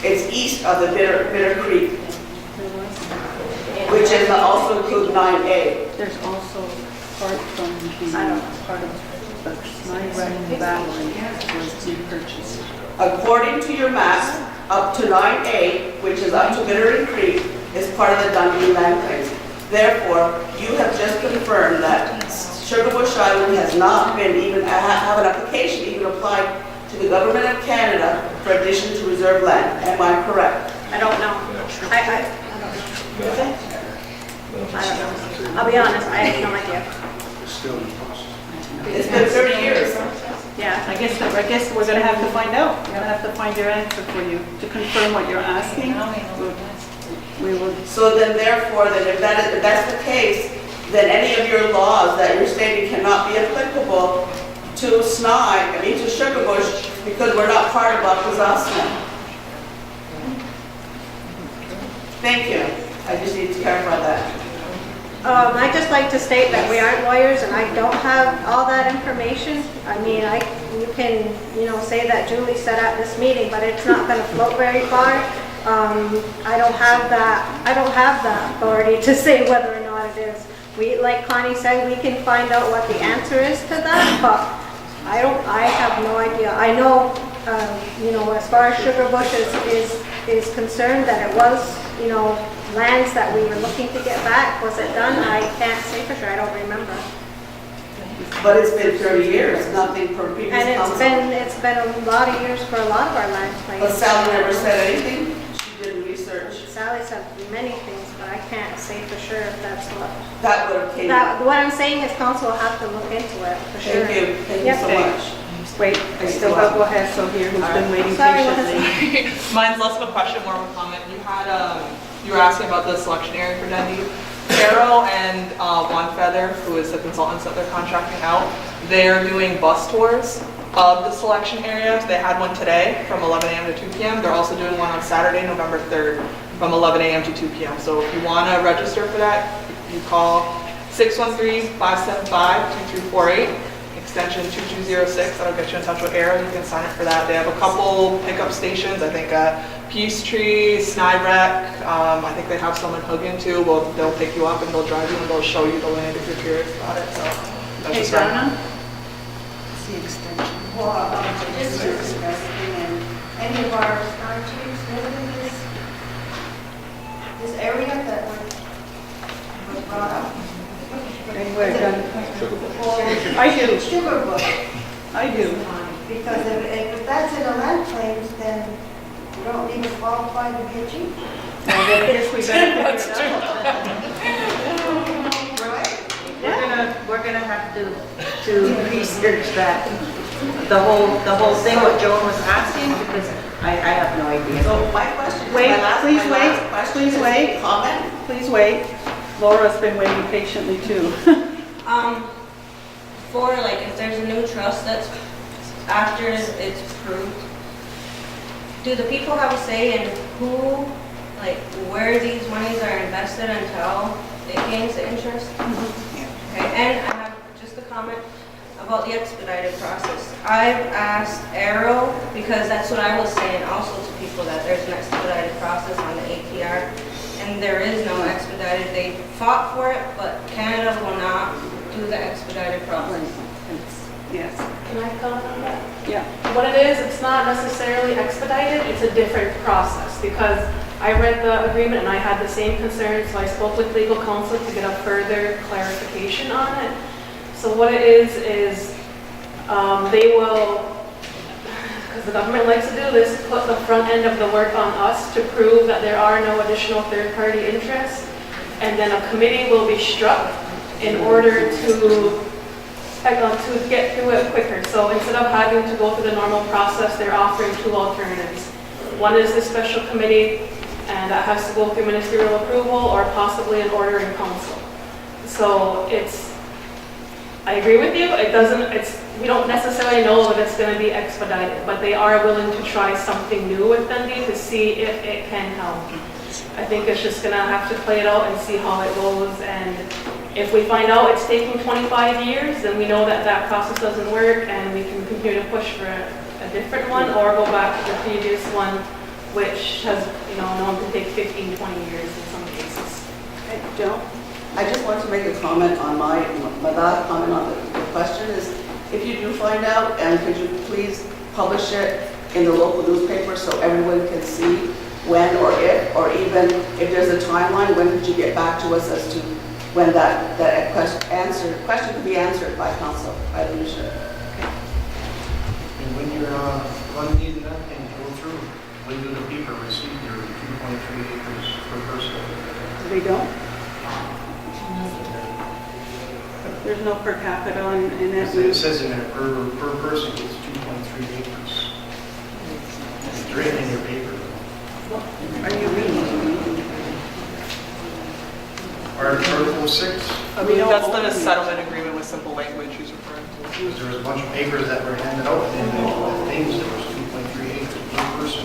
It's east of the Bitter Creek, which is also include 9A. There's also part from the, part of the Snide Valley was repurchased. According to your map, up to 9A, which is up to Bitter Creek, is part of the Dundee land claims. Therefore, you have just confirmed that Sugar Bush Island has not been even, have an application even applied to the Government of Canada for addition to reserve land. Am I correct? I don't know. I don't know. I don't know. I'll be honest, I have no idea. It's still in process. It's been 30 years. Yeah, I guess we're gonna have to find out. We're gonna have to find your answer for you, to confirm what you're asking. We will. So then therefore, then if that's the case, then any of your laws that you're stating cannot be applicable to Snide, to Sugar Bush, because we're not part of Akwesasne. Thank you. I just need to clarify that. I'd just like to state that we aren't lawyers and I don't have all that information. I mean, you can, say that Julie said at this meeting, but it's not going to float very far. I don't have that authority to say whether or not it is. Like Connie said, we can find out what the answer is to that, but I have no idea. I know, as far as Sugar Bush is concerned, that it was, lands that we were looking to get back. Was it done? I can't say for sure. I don't remember. But it's been 30 years, nothing for previous And council. it's been a lot of years for a lot of our land claims. But Sally never said anything? She didn't research? Sally said many things, but I can't say for sure if that's what. That would have came. What I'm saying is council will have to look into it for sure. Thank you. Thank you Yep. so much. Wait, I still have, go ahead, so here, who's been waiting Sorry, patiently. Mine's less of a question, more of a comment. You were asking about the selection area for Dundee. Carol and One Feather, who is the consultants that they're contracting out, they're doing bus tours of the selection areas. They had one today from 11 a.m. to 2 p.m. They're also doing one on Saturday, November 3rd from 11 a.m. to 2 p.m. So if you want to register for that, you call 613-575-2348. Extension 2206, that'll get you in touch with Arrow. You can sign up for that. They have a couple pickup stations, I think Peachtree, Snidewreck, I think they have some in Hugin too. Well, they'll pick you up and they'll drive you and they'll show you the land if you're curious about it. So that's just Donna? It's the extension. Well, this is discussing and any of our star chiefs live in this area that was brought up. Anywhere done. I do. Sugar Bush. I do. Because if that's in the land claims, then you don't even qualify to be a chief. Well, then I guess we better figure it out. We're gonna have to research that, the whole thing, what Joan was asking, because I have no idea. So my question, Wait, my last question please is wait. comment. Please wait. Laura's been waiting patiently too. For if there's a new trust that's after it's approved, do the people have a say in who, where these monies are invested until it gains the interest? Okay, and I have just a comment about the expedited process. I've asked Arrow, because that's what I was saying also to people, that there's an expedited process on the APR, and there is no expedited. They fought for it, but Canada will not do the expedited process. Yes. Can I comment on that? Yeah. What it is, it's not necessarily expedited, it's a different process, because I read the agreement and I had the same concerns, so I spoke with legal counsel to get a further clarification on it. So what it is they will, because the government likes to do this, put the front end of the work on us to prove that there are no additional third-party interests, and then a committee will be struck in order to get through it quicker. So instead of having to go through the normal process, they're offering two alternatives. One is the special committee, and that has to go through ministerial approval or possibly an order in council. So I agree with you, we don't necessarily know that it's gonna be expedited, but they are willing to try something new with Dundee to see if it can help. I think it's just gonna have to play it out and see how it goes, and if we find out it's taking 25 years, then we know that that process doesn't work, and we can continue to push for a different one, or go back to the previous one, which has, known to take 15, 20 years in some cases. Joe, I just want to make a comment on my last comment on the question is, if you do find out, and could you please publish it in the local newspaper so everyone can see when or if, or even if there's a timeline, when could you get back to us as to when that question could be answered by council, by the leadership? And when you're funding that and go through, when do the people receive your 2.3 acres per person? They don't. There's no per capita in that. It says in there, per person gets 2.3 acres. It's written in your paper. Are you reading? Article 6. That's the settlement agreement with simple language he's referring to. There was a bunch of papers that were handed out, and then the names, there was 2.3 acres per person.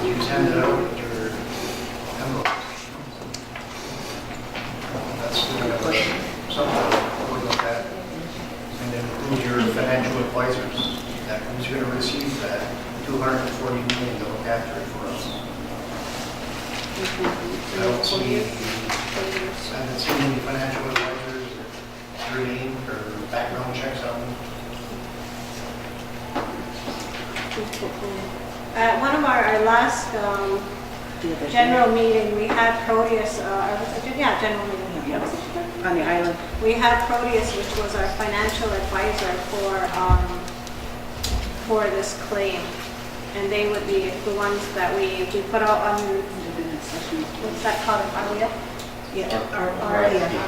You just handed out your envelope. That's something to look at. And then who's your financial advisors? That who's going to receive that $240 million to look after it for us? I haven't seen any financial advisors or name or background checks on them. At one of our last general meeting, we had Proteus, general meeting. On the island. We had Proteus, which was our financial advisor for this claim. And they would be the ones that we put out on, what's that called,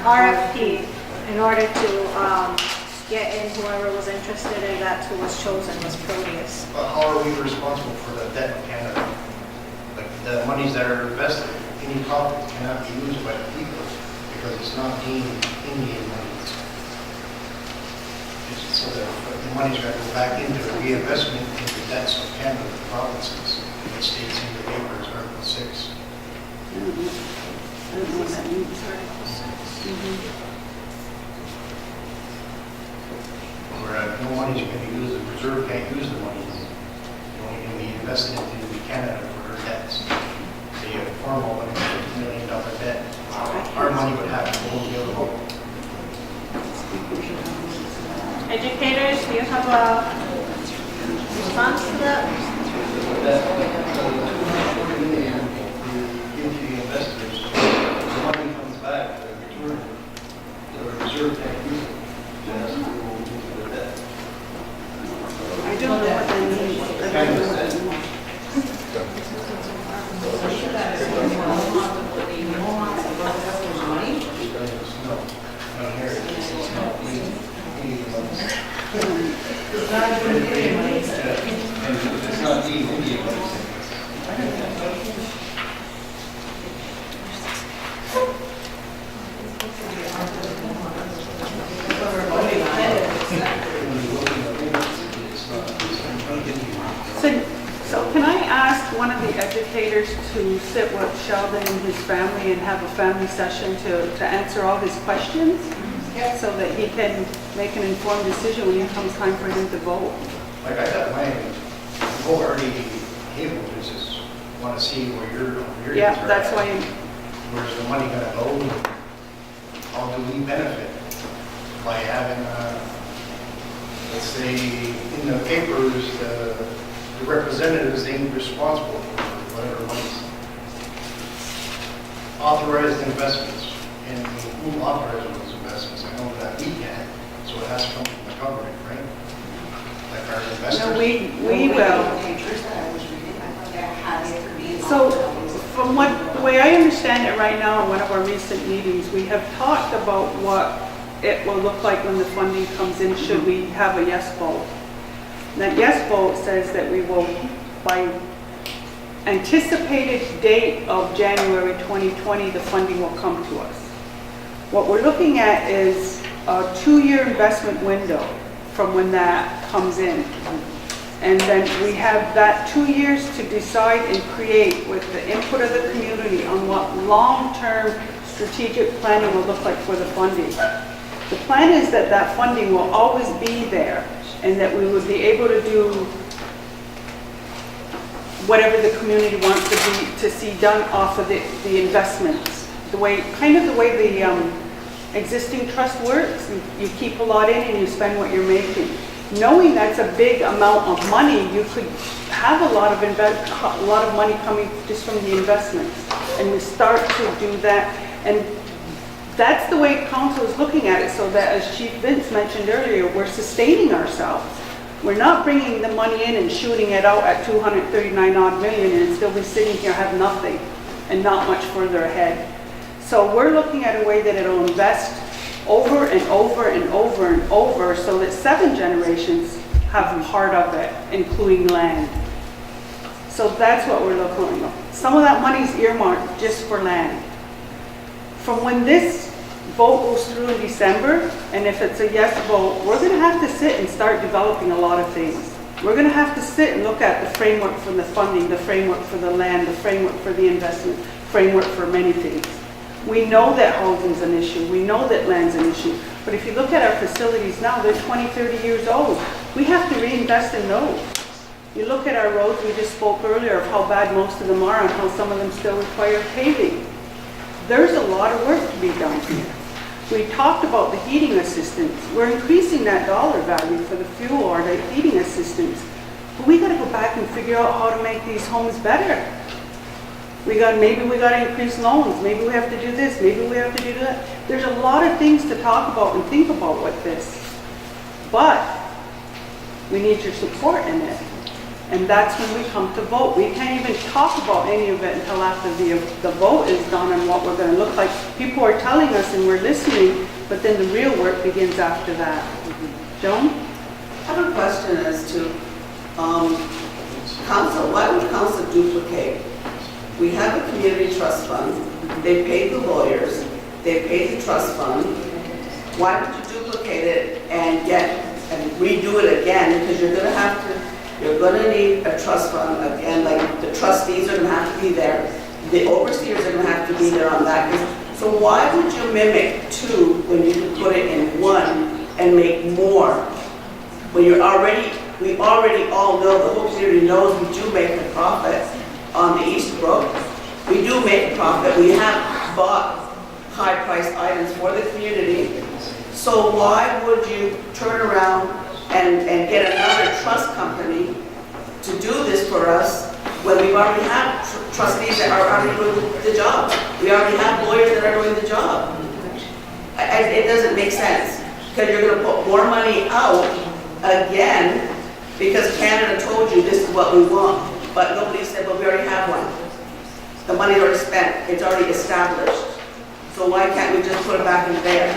RFP, in order to get in whoever was interested, and that's who was chosen, was Proteus. But how are we responsible for the debt in Canada? Like the monies that are invested, any profit cannot be used by the people because it's not deemed Indian money. So the money's got to go back into the reinvestment into the debts of Canada, the provinces. It states in the paper as Article 6. I don't know what that means, Article 6. Where no money's going to use, the reserve can't use the money. It only can be invested into Canada for her debts. So you have a formal $150 million debt. Our money would have to go the other way. Educators, do you have a response to that? Give to the investors, the money comes back, the return, the reserve can't use it. It has to go into the debt. I don't know what that means. Kind of sense. No, here it is. It's not legal. It's not even Indian money. It's not even Indian money. So can I ask one of the educators to sit with Sheldon and his family and have a family session to answer all his questions? So that he can make an informed decision when it comes time for him to vote. Like I got my vote already tabled, I just want to see where your Yeah, that's why. Where's the money going to go? How do we benefit by having, let's say, in the papers, the representatives ain't responsible for whatever money's authorized investments, and who authorizes those investments? I know that we can't, so it has to come from the government, right? Like our investors. No, we will. So from the way I understand it right now, in one of our recent meetings, we have talked about what it will look like when the funding comes in, should we have a yes vote. That yes vote says that we will, by anticipated date of January 2020, the funding will come to us. What we're looking at is a 2-year investment window from when that comes in. And then we have that 2 years to decide and create with the input of the community on what long-term strategic planning will look like for the funding. The plan is that that funding will always be there and that we would be able to do whatever the community wants to see done off of the investments. The way the existing trust works, you keep a lot in and you spend what you're making. Knowing that's a big amount of money, you could have a lot of money coming just from the investments, and we start to do that. And that's the way council is looking at it, so that, as Chief Vince mentioned earlier, we're sustaining ourselves. We're not bringing the money in and shooting it out at 239 odd million and still be sitting here have nothing and not much further ahead. So we're looking at a way that it'll invest over and over and over and over so that 7 generations have part of it, including land. So that's what we're looking at. Some of that money is earmarked just for land. From when this vote goes through in December, and if it's a yes vote, we're going to have to sit and start developing a lot of things. We're going to have to sit and look at the framework for the funding, the framework for the land, the framework for the investment, framework for many things. We know that housing's an issue. We know that land's an issue. But if you look at our facilities now, they're 20, 30 years old. We have to reinvest in those. You look at our roads, we just spoke earlier of how bad most of them are and how some of them still require paving. There's a lot of work to be done here. We talked about the heating assistance. We're increasing that dollar value for the fuel or the heating assistance. But we got to go back and figure out how to make these homes better. Maybe we got to increase loans. Maybe we have to do this. Maybe we have to do that. There's a lot of things to talk about and think about with this. But we need your support in it. And that's when we come to vote. We can't even talk about any of it until after the vote is done and what we're going to look like. People are telling us and we're listening, but then the real work begins after that. Joan? I have a question as to council. Why would council duplicate? We have a community trust fund. They paid the lawyers. They paid the trust fund. Why would you duplicate it and redo it again? Because you're going to need a trust fund again. Like the trustees are going to have to be there. The overseers are going to have to be there on that. So why would you mimic 2 when you can put it in 1 and make more? When we already all know, the whole community knows we do make a profit on the East Brook. We do make a profit. We have bought high-priced items for the community. So why would you turn around and get another trust company to do this for us when we already have trustees that are already doing the job? We already have lawyers that are doing the job. It doesn't make sense because you're going to put more money out again because Canada told you this is what we want. But nobody said, well, we already have one. The money's already spent. It's already established. So why can't we just put it back in there?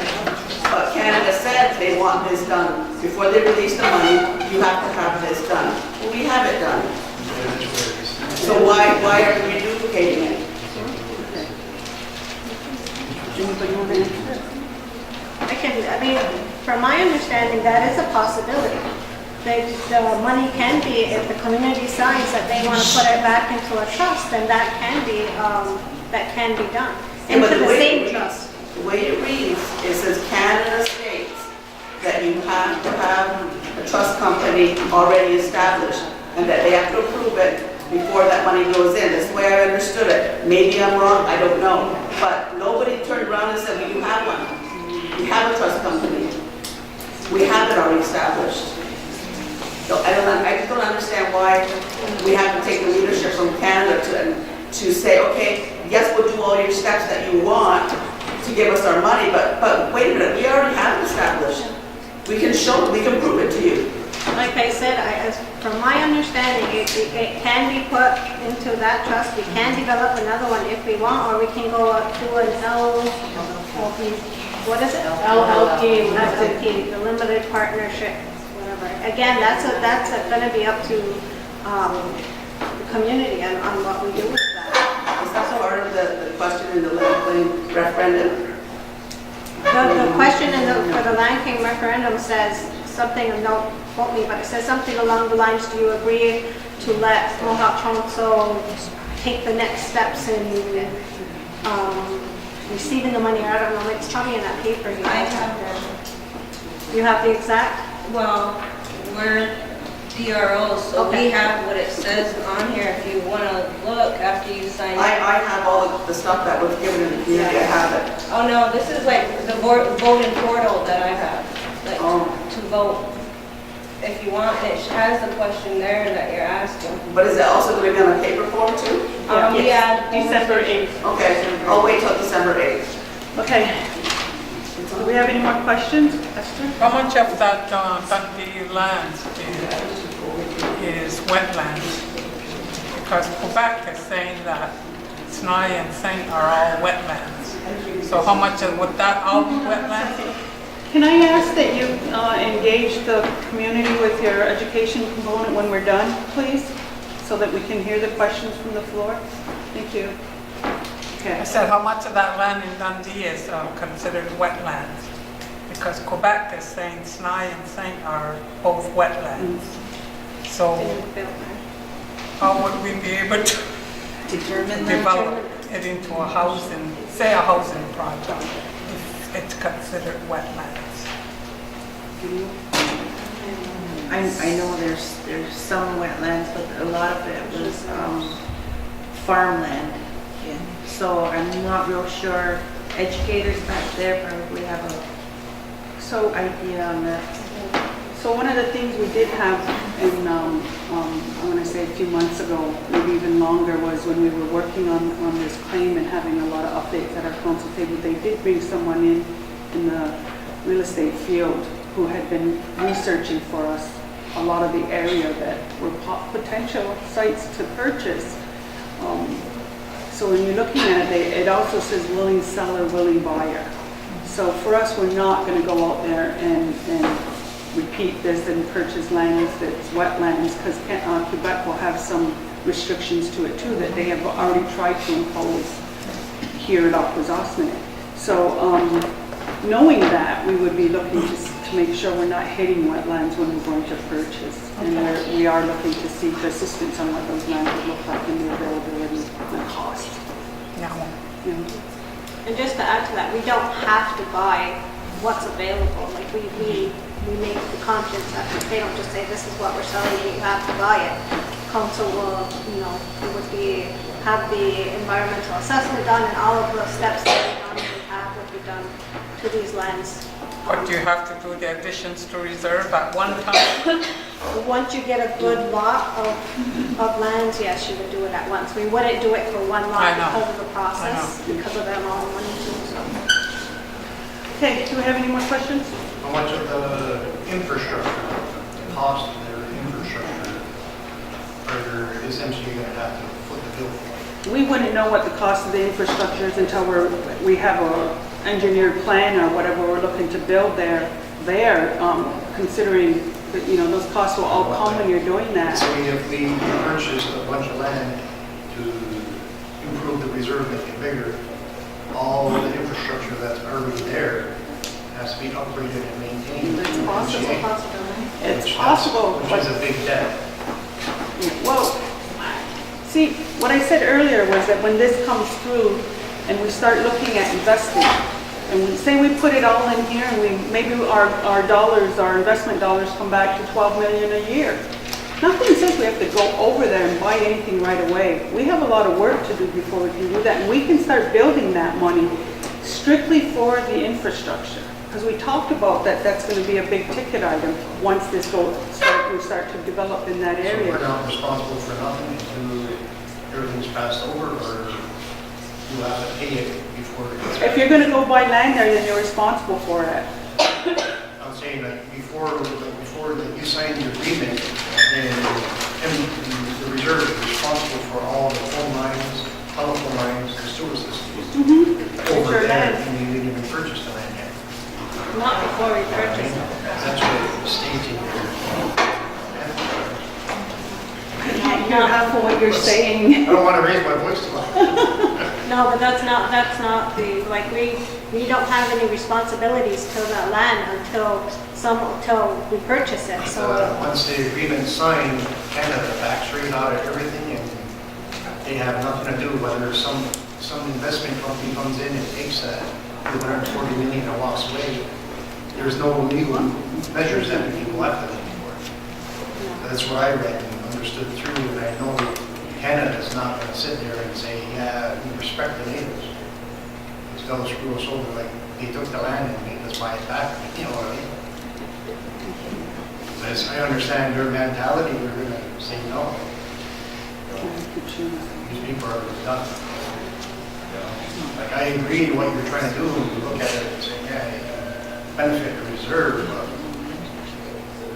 But Canada said they want this done. Before they release the money, you have to have this done. Well, we have it done. So why are we duplicating it? From my understanding, that is a possibility. The money can be, if the community decides that they want to put it back into a trust, then that can be done. Into the same trust. The way it reads, it says Canada states that you have to have a trust company already established and that they have to approve it before that money goes in. That's the way I understood it. Maybe I'm wrong, I don't know. But nobody turned around and said, well, you have one. We have a trust company. We have it already established. So I just don't understand why we have to take the leadership from Canada to say, okay, yes, we'll do all your steps that you want to give us our money, but wait a minute, we already have it established. We can show it, we can prove it to you. Like I said, from my understanding, it can be put into that trust. We can develop another one if we want, or we can go up to an LLP, what is it? LLP, the limited partnership. Again, that's going to be up to the community on what we do with that. Is that part of the question in the land claim referendum? The question for the Land King referendum says something, and don't quote me, but it says something along the lines, do you agree to let Mohawk Council take the next steps in receiving the money? I don't know, it's probably in that paper. You have the exact? Well, we're DROs, so we have what it says on here if you want to look after you sign. I have all of the stuff that was given in the community, I have it. Oh, no, this is like the voting portal that I have, like to vote. If you want, it has the question there that you're asking. But is it also going to be on a paper form too? Yeah. December 8th. Okay, I'll wait till December 8th. Okay. Do we have any more questions, Esther? How much of that, that the land is wetlands? Because Quebec is saying that Snai and Saint are all wetlands. So how much would that all be wetlands? Can I ask that you engage the community with your education component when we're done, please? So that we can hear the questions from the floor? Thank you. Okay. I said, how much of that land in Dundee is considered wetlands? Because Quebec is saying Snai and Saint are both wetlands. So how would we be able to develop it into a housing, say a housing project, if it's considered wetlands? I know there's some wetlands, but a lot of it was farmland. So I'm not real sure. Educators back there probably have a idea on that. So one of the things we did have in, I want to say a few months ago, maybe even longer, was when we were working on this claim and having a lot of updates at our council table, they did bring someone in the real estate field who had been researching for us a lot of the area that were potential sites to purchase. So when you're looking at it, it also says willing seller, willing buyer. So for us, we're not going to go out there and repeat this and purchase lands that's wetlands, because Quebec will have some restrictions to it too that they have already tried to impose here at Akwesasne. So knowing that, we would be looking to make sure we're not hitting wetlands when we're going to purchase. And we are looking to seek assistance on what those lands would look like and the availability and cost. Yeah. And just to add to that, we don't have to buy what's available. Like we make the conscious effort. They don't just say, this is what we're selling you, you have to buy it. Council will, have the environmental assessment done, and all of the steps that we normally have would be done to these lands. But do you have to do the additions to reserve at one time? Once you get a good lot of lands, yes, you would do it at once. We wouldn't do it for one lot because of the process, because of them all money too. So. Okay, do we have any more questions? How much of the infrastructure, the cost of their infrastructure, is MCA going to have to foot the bill for? We wouldn't know what the cost of the infrastructure is until we have a engineered plan or whatever we're looking to build there, considering that, those costs will all come when you're doing that. So if we purchase a bunch of land to improve the reserve, make it bigger, all the infrastructure that's already there has to be upgraded and maintained. It's possible. It's Which possible. Which is a big debt. Well, see, what I said earlier was that when this comes through and we start looking at investing, and we say we put it all in here, and maybe our investment dollars come back to 12 million a year. Nothing says we have to go over there and buy anything right away. We have a lot of work to do before we can do that, and we can start building that money strictly for the infrastructure. Because we talked about that's going to be a big ticket item once we start to develop in that area. So we're not responsible for nothing until everything's passed over, or you have to pay it before it gets. If you're going to go buy land there, then you're responsible for it. I'm saying that before that you sign the agreement, then the reserve is responsible for all the phone lines, telephone lines, the sewer systems over there, and you didn't even purchase the land yet. Not before we purchase it. That's what the state's in hear half of what you're saying. I don't want to raise my voice too much. No, but that's not the, like, we don't have any responsibilities to that land until we purchase it, so. Once the agreement's signed, Canada backs right out of everything, and they have nothing to do whether some investment company comes in and takes that $240 million and walks away. There's no legal measures that we can go after them for. That's what I read and understood through, and I know Canada's not going to sit there and say, yeah, we respect the neighbors. It's going to screw us over like they took the land and made us buy it back, you know what I mean? As I understand their mentality, they're going to say no. These people are done. Like, I agree with what you're trying to do, you look at it and say, yeah, benefit the reserve, but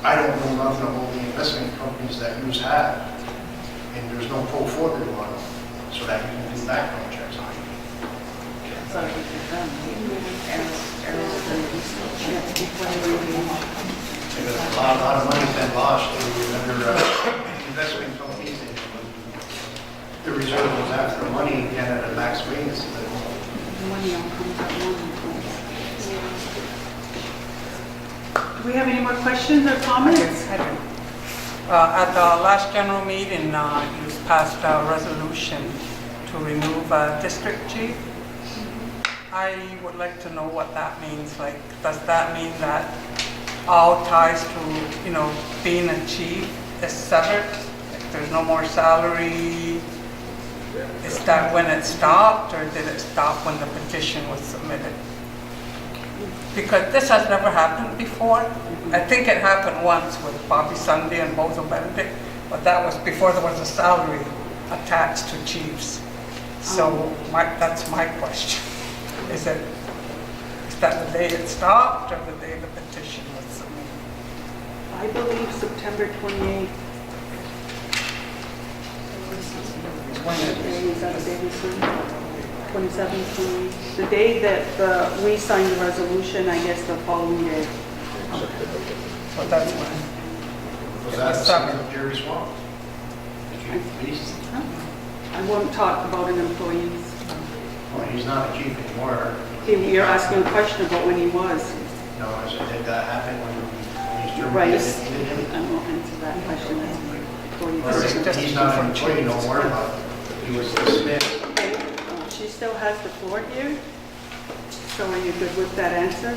I don't know nothing about the investment companies that you have, and there's no portfolio on them, so that you can do background checks on you. Because a lot of money's been lost to other investment companies, and the reserve was after the money, Canada backs away, so that Money all comes at once. Do we have any more questions or comments? I do. At the last general meeting, you passed a resolution to remove a district chief. I would like to know what that means. Like, does that mean that all ties to, being a chief is severed? Like, there's no more salary? Is that when it stopped, or did it stop when the petition was submitted? Because this has never happened before. I think it happened once with Bobby Sunday and Bozo Benedict, but that was before there was a salary attached to chiefs. So that's my question. Is that the day it stopped, or the day the petition was submitted? I believe September 28th. Is that the day we signed? 27th, the day that we signed the resolution, I guess the following day. So that's when. was that something of Jerry Swamp? I won't talk about an employee. Well, he's not a chief anymore. You're asking a question about when he was. No, I said, did that happen when he's Right. terminated? I won't answer that question. Or he's not an employee no more, but he was dismissed. She still has the floor here. So are you good with that answer?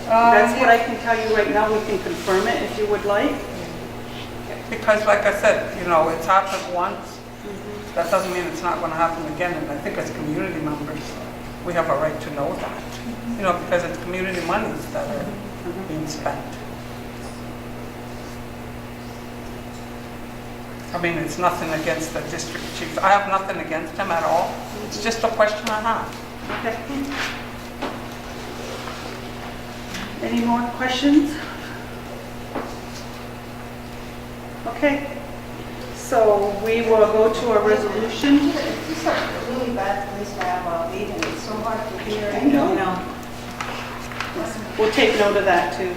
That's what I can tell you right now. We can confirm it if you would like. Because like I said, it's happened once. That doesn't mean it's not going to happen again. And I think as community members, we have a right to know that. Because it's community monies that are being spent. I mean, it's nothing against the district chief. I have nothing against him at all. It's just a question I have. Okay. Any more questions? Okay. So we will go to our resolution. It's like a really bad place to have a meeting. It's so hard to hear. I know. We'll take note of that too.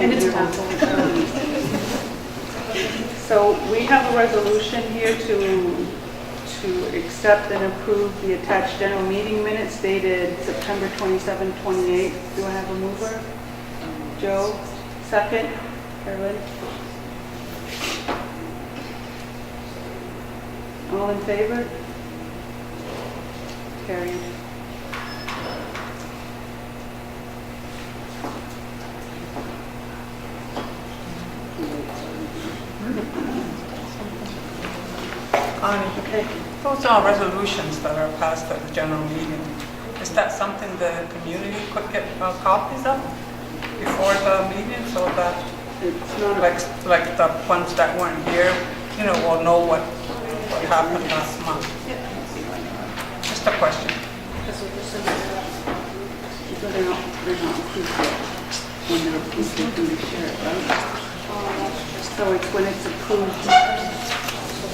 And it's so we have a resolution here to accept and approve the attached general meeting minutes dated September 27, 28. Do I have a mover? Joe, second. Carolyn? All in favor? Carried. Okay. Those are resolutions that are passed at the general meeting. Is that something the community could get copies of before the meeting, so that it's not like the ones that weren't here, will know what happened last month? Just a question. They're not approved yet. When they're approved, they can share it, right? So it's when it's approved.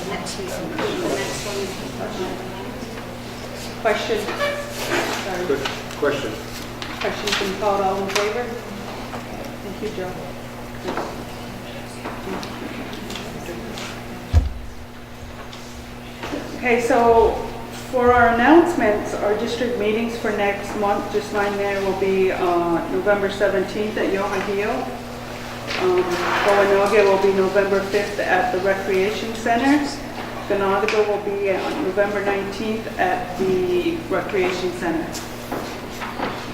Next week, the next one. Question? Sorry. Good question. Question's been called. All in favor? Thank you, Joe. Okay, so for our announcements, our district meetings for next month, just line there, will be November 17th at Yohahio. Owanoga will be November 5th at the Recreation Center. Ganadago will be on November 19th at the Recreation Center.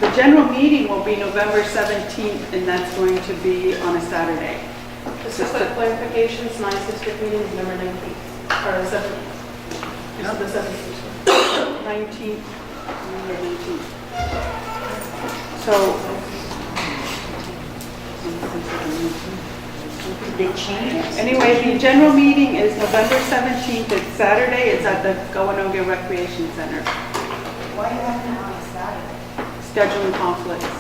The general meeting will be November 17th, and that's going to be on a Saturday. Just a quick clarification, tonight's district meeting is November 19th, or 17th. It's the 17th. 19th, November 19th. So, They change it? anyway, the general meeting is November 17th. It's Saturday. It's at the Owanoga Recreation Center. Why are you having it on a Saturday? Scheduling conflicts.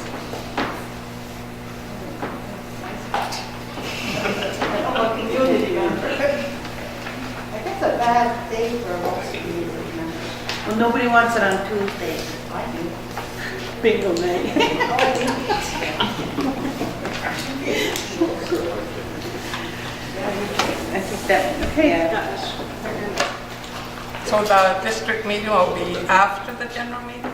I think it's a bad day for most community members. Well, nobody wants it on Tuesday. I do. Bingo night. I think that, okay. So the district meeting will be after the general meeting?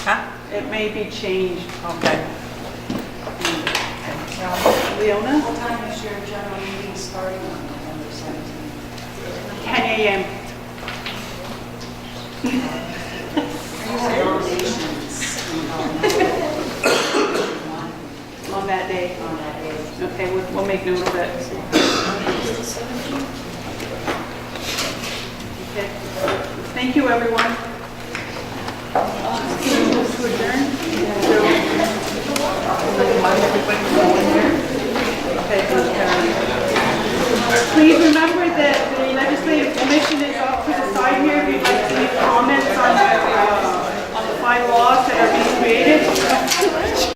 Huh? It may be changed. Okay. Leona? What time is your general meeting starting on November 17th? 10 a.m. On that day. On that day. Okay, we'll make note of it. Okay. Thank you, everyone. Move to adjourn. Okay, please remember